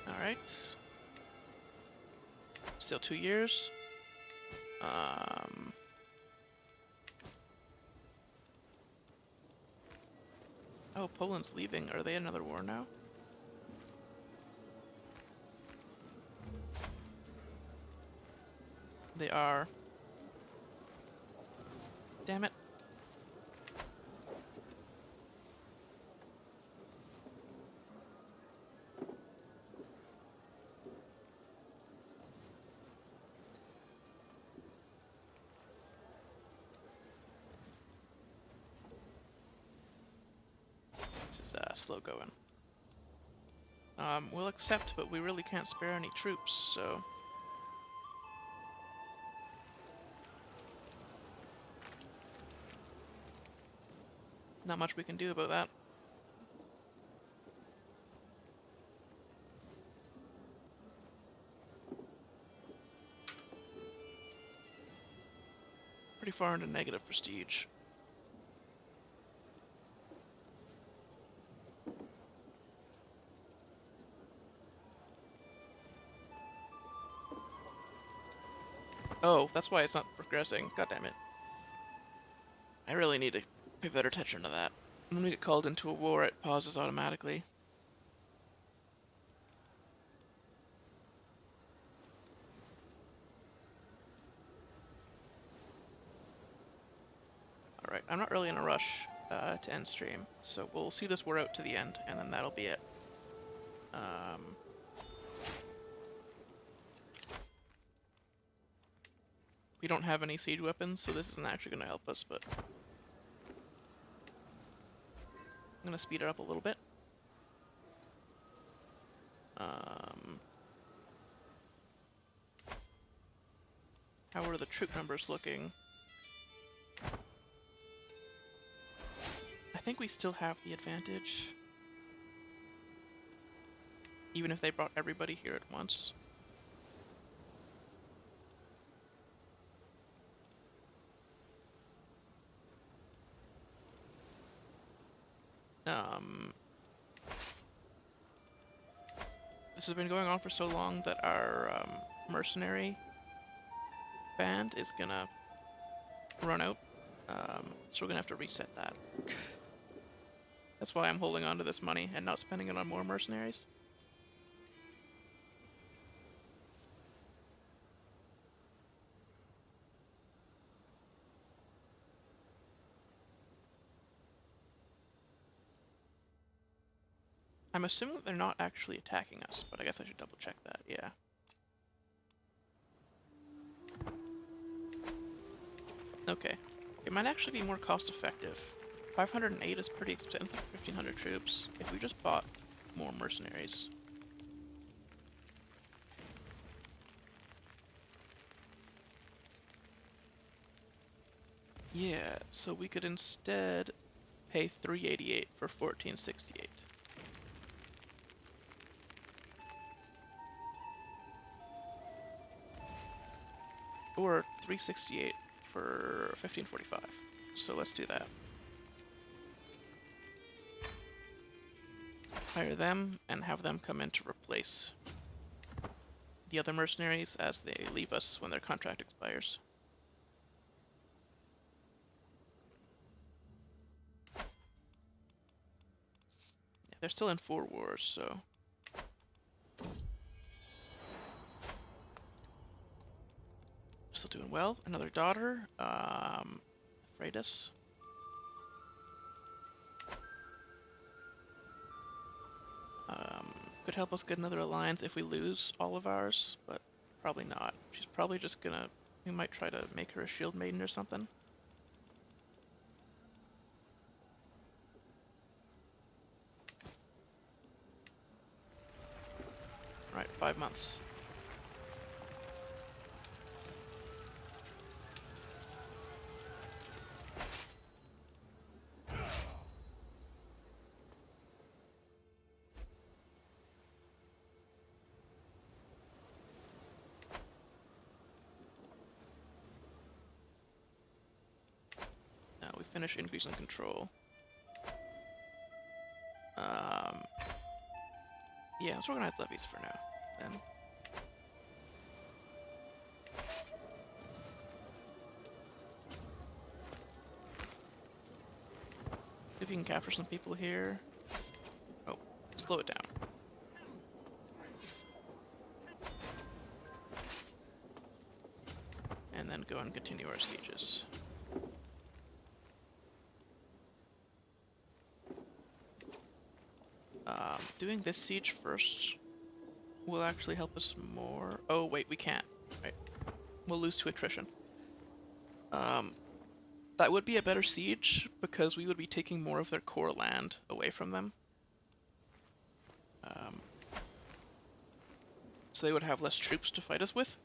Alright. Still 2 years. Oh, Poland's leaving. Are they another war now? They are. Damn it. This is slow going. We'll accept, but we really can't spare any troops, so... Not much we can do about that. Pretty far into negative prestige. Oh, that's why it's not progressing. God damn it. I really need to pay better attention to that. When we get called into a war, it pauses automatically. Alright, I'm not really in a rush to end stream, so we'll see this war out to the end, and then that'll be it. We don't have any siege weapons, so this isn't actually going to help us, but... I'm going to speed it up a little bit. How are the troop numbers looking? I think we still have the advantage. Even if they brought everybody here at once. This has been going on for so long that our mercenary band is gonna run out, so we're gonna have to reset that. That's why I'm holding on to this money and not spending it on more mercenaries. I'm assuming that they're not actually attacking us, but I guess I should double check that, yeah. Okay. It might actually be more cost effective. 508 is pretty expensive for 1,500 troops. If we just bought more mercenaries. Yeah, so we could instead pay 388 for 1468. Or 368 for 1545. So let's do that. Hire them and have them come in to replace the other mercenaries as they leave us when their contract expires. Yeah, they're still in 4 wars, so... Still doing well. Another daughter, Freydis. Could help us get another alliance if we lose all of ours, but probably not. She's probably just gonna... We might try to make her a shield maiden or something. Right, 5 months. Now we finish increasing control. Yeah, let's organize levies for now, then. See if you can capture some people here. Oh, slow it down. And then go and continue our sieges. Doing this siege first will actually help us more. Oh wait, we can't. Right, we'll lose to attrition. That would be a better siege because we would be taking more of their core land away from them. So they would have less troops to fight us with.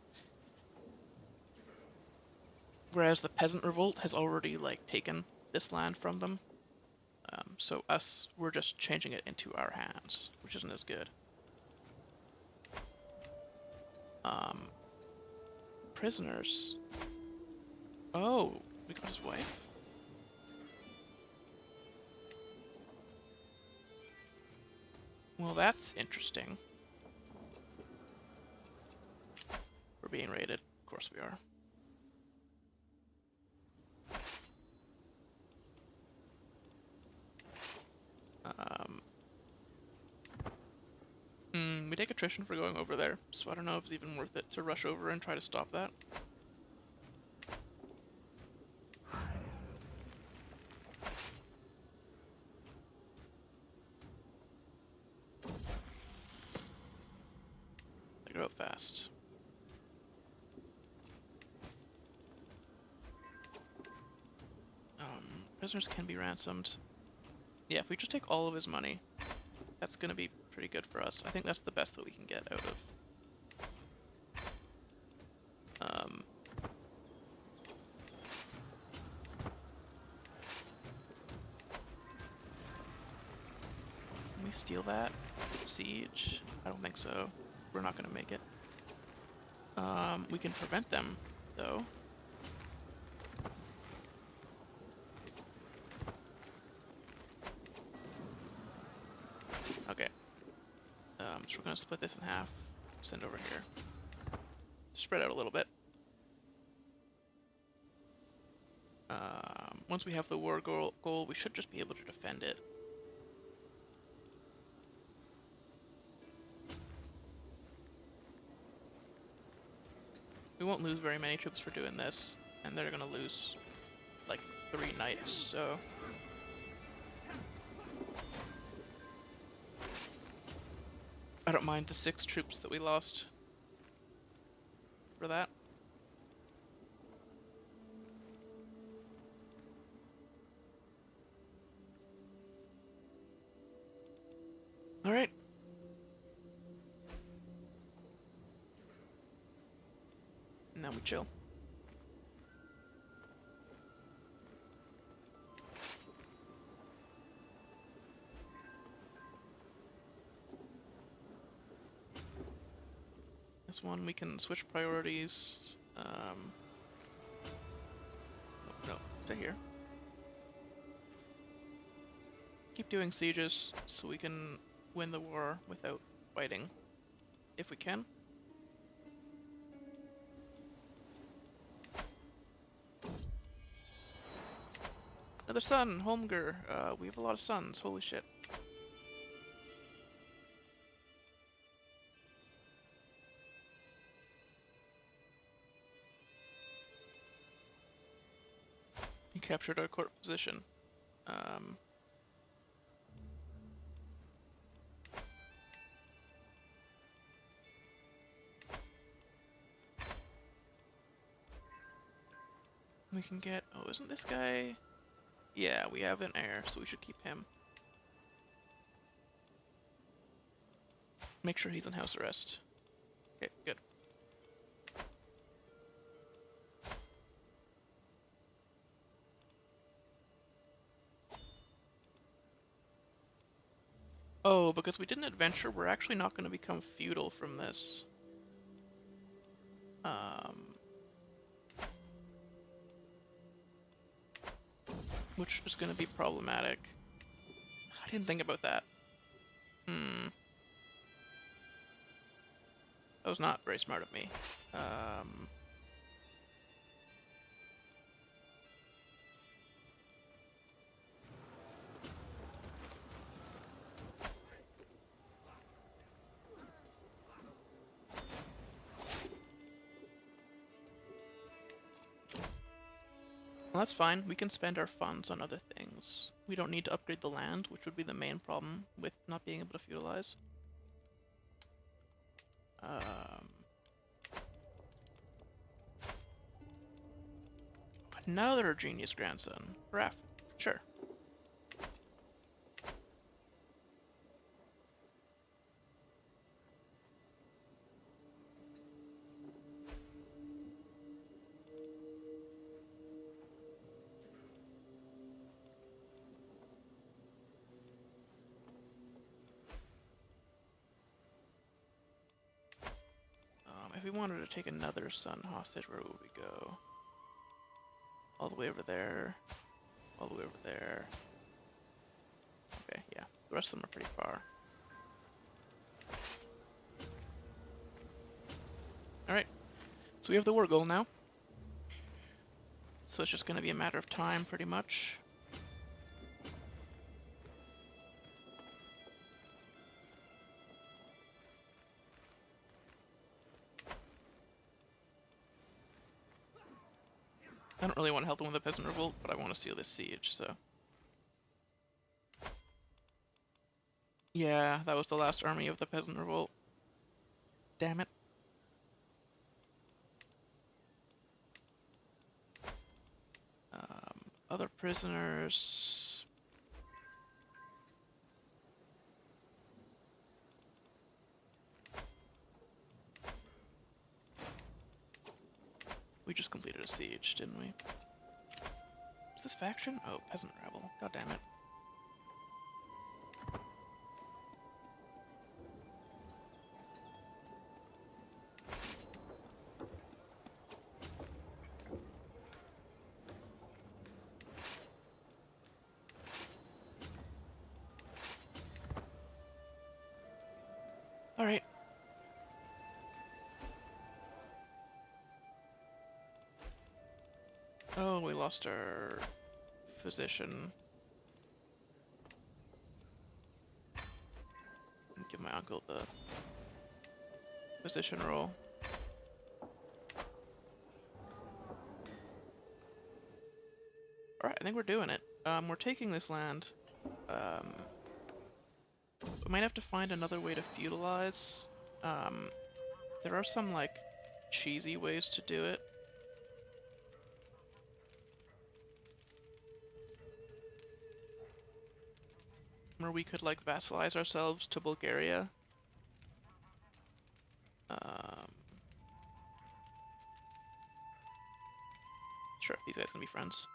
Whereas the peasant revolt has already like taken this land from them. So we're just changing it into our hands, which isn't as good. Prisoners. Oh, we got his wife. Well, that's interesting. We're being raided. Of course we are. We take attrition for going over there, so I don't know if it's even worth it to rush over and try to stop that. They grow up fast. Prisoners can be ransomed. Yeah, if we just take all of his money, that's gonna be pretty good for us. I think that's the best that we can get out of. Can we steal that? Siege? I don't think so. We're not gonna make it. We can prevent them, though. Okay. So we're gonna split this in half. Send over here. Spread out a little bit. Once we have the war goal, we should just be able to defend it. We won't lose very many troops for doing this, and they're gonna lose like 3 knights, so... I don't mind the 6 troops that we lost for that. Alright. Now we chill. This one we can switch priorities. No, stay here. Keep doing sieges so we can win the war without fighting, if we can. Another son, Holmger. We have a lot of sons. Holy shit. He captured our court position. We can get... Oh, isn't this guy... Yeah, we have an heir, so we should keep him. Make sure he's in house arrest. Okay, good. Oh, because we did an adventure, we're actually not going to become feudal from this. Which is going to be problematic. I didn't think about that. That was not very smart of me. Well, that's fine. We can spend our funds on other things. We don't need to upgrade the land, which would be the main problem with not being able to feudalize. Another genius grandson. Raph. Sure. If we wanted to take another son hostage, where would we go? All the way over there. All the way over there. Okay, yeah. The rest of them are pretty far. Alright. So we have the war goal now. So it's just going to be a matter of time, pretty much. I don't really want to help them with the peasant revolt, but I want to steal this siege, so... Yeah, that was the last army of the peasant revolt. Damn it. Other prisoners... We just completed a siege, didn't we? Is this faction? Oh, peasant rabble. God damn it. Alright. Oh, we lost our physician. Give my uncle the physician role. Alright, I think we're doing it. We're taking this land. We might have to find another way to feudalize. There are some, like, cheesy ways to do it. Where we could, like, vassalize ourselves to Bulgaria. Sure, these guys can be friends.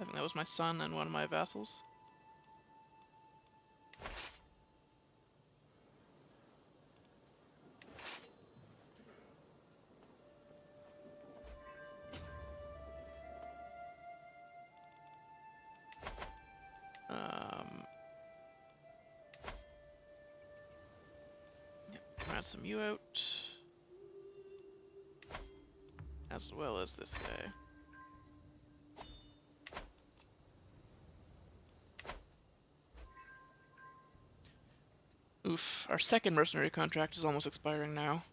I think that was my son and one of my vassals. Add some you out. As well as this guy. Oof, our second mercenary contract is almost expiring now.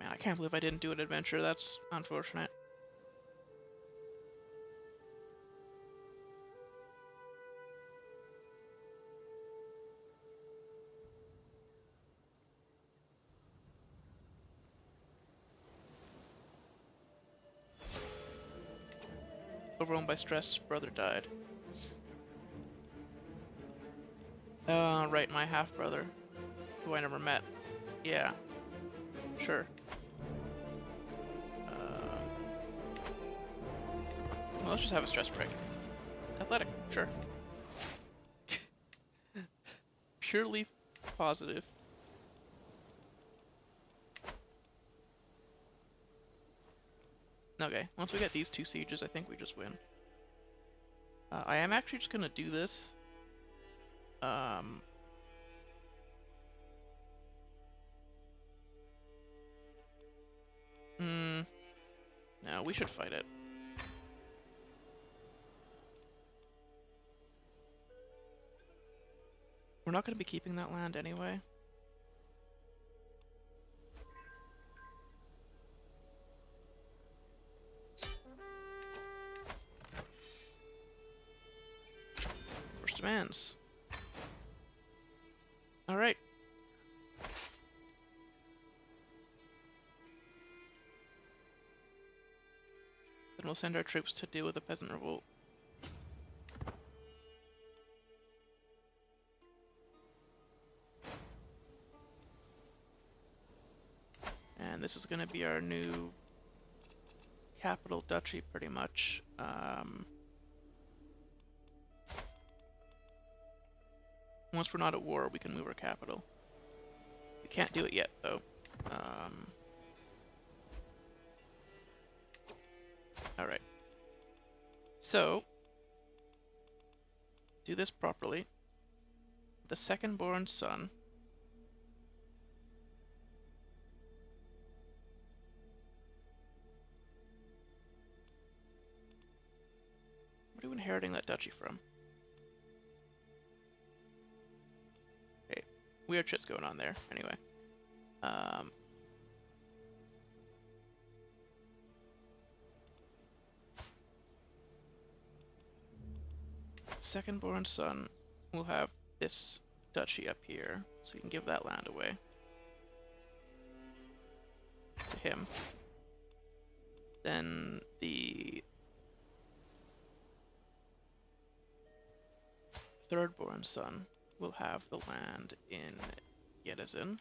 Man, I can't believe I didn't do an adventure, that's unfortunate. Overwhelmed by stress, brother died. Right, my half-brother, who I never met. Yeah, sure. Well, let's just have a stress prick. Athletic, sure. Purely positive. Okay, once we get these 2 sieges, I think we just win. I am actually just gonna do this. No, we should fight it. We're not gonna be keeping that land anyway. First demands. Alright. Then we'll send our troops to deal with the peasant revolt. And this is gonna be our new capital duchy, pretty much. Once we're not at war, we can move our capital. We can't do it yet, though. Alright. So, do this properly. The second-born son. What are you inheriting that duchy from? Okay, weird shit's going on there. Anyway. Second-born son will have this duchy up here, so you can give that land away to him. Then the third-born son will have the land in Yedizin.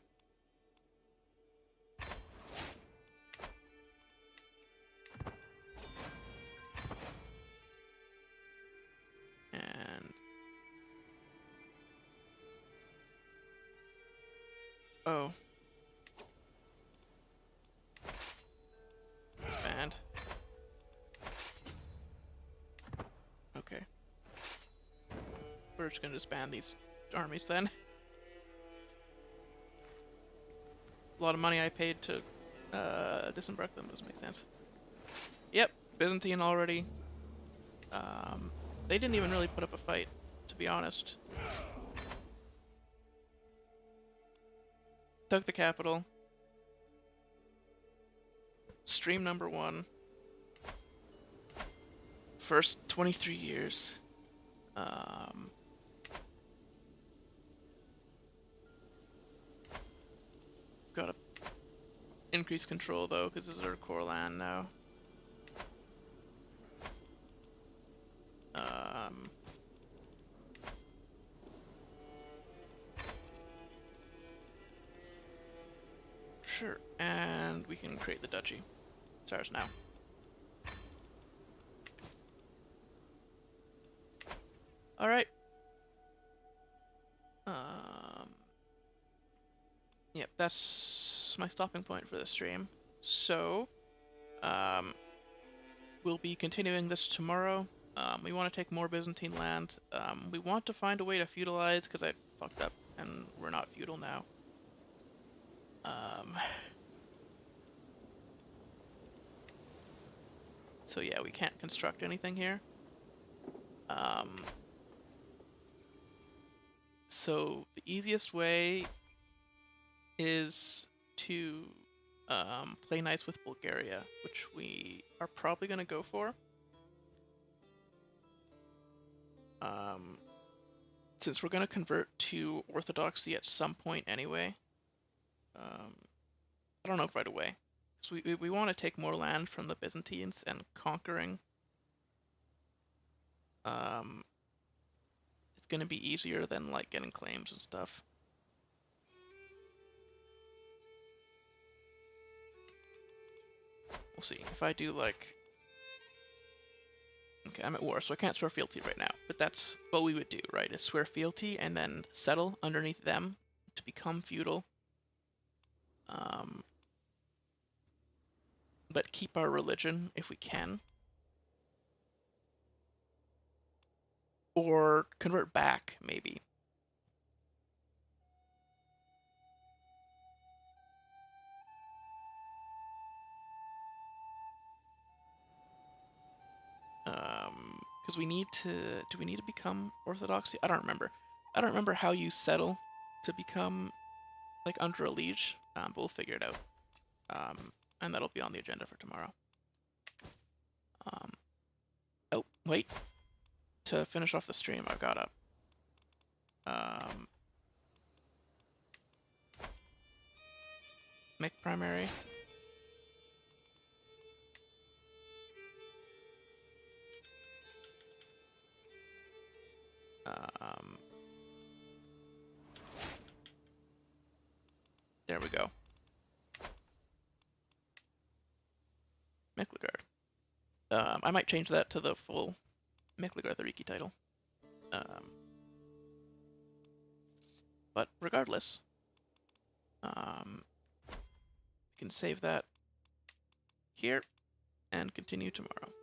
And oh, banned. Okay. We're just gonna disband these armies then. A lot of money I paid to disembark them doesn't make sense. Yep, Byzantine already. They didn't even really put up a fight, to be honest. Took the capital. Stream number 1. First 23 years. Gotta increase control though, because this is our core land now. Sure, and we can create the duchy. It's ours now. Alright. Yep, that's my stopping point for this stream. So, we'll be continuing this tomorrow. We want to take more Byzantine land. We want to find a way to feudalize, because I fucked up, and we're not feudal now. So yeah, we can't construct anything here. So the easiest way is to play nice with Bulgaria, which we are probably going to go for. Since we're going to convert to Orthodoxy at some point anyway. I don't know if right away. So we want to take more land from the Byzantines and conquering It's gonna be easier than like getting claims and stuff. We'll see. If I do like... Okay, I'm at war, so I can't swear fealty right now. But that's what we would do, right? Is swear fealty and then settle underneath them to become feudal. But keep our religion if we can. Or convert back, maybe. Because we need to... Do we need to become Orthodoxy? I don't remember. I don't remember how you settle to become, like, under a liege. But we'll figure it out. And that'll be on the agenda for tomorrow. Oh, wait. To finish off the stream, I've got up. Make primary. There we go. Miklagarð. I might change that to the full Miklagarðaríki title. But regardless, we can save that here and continue tomorrow.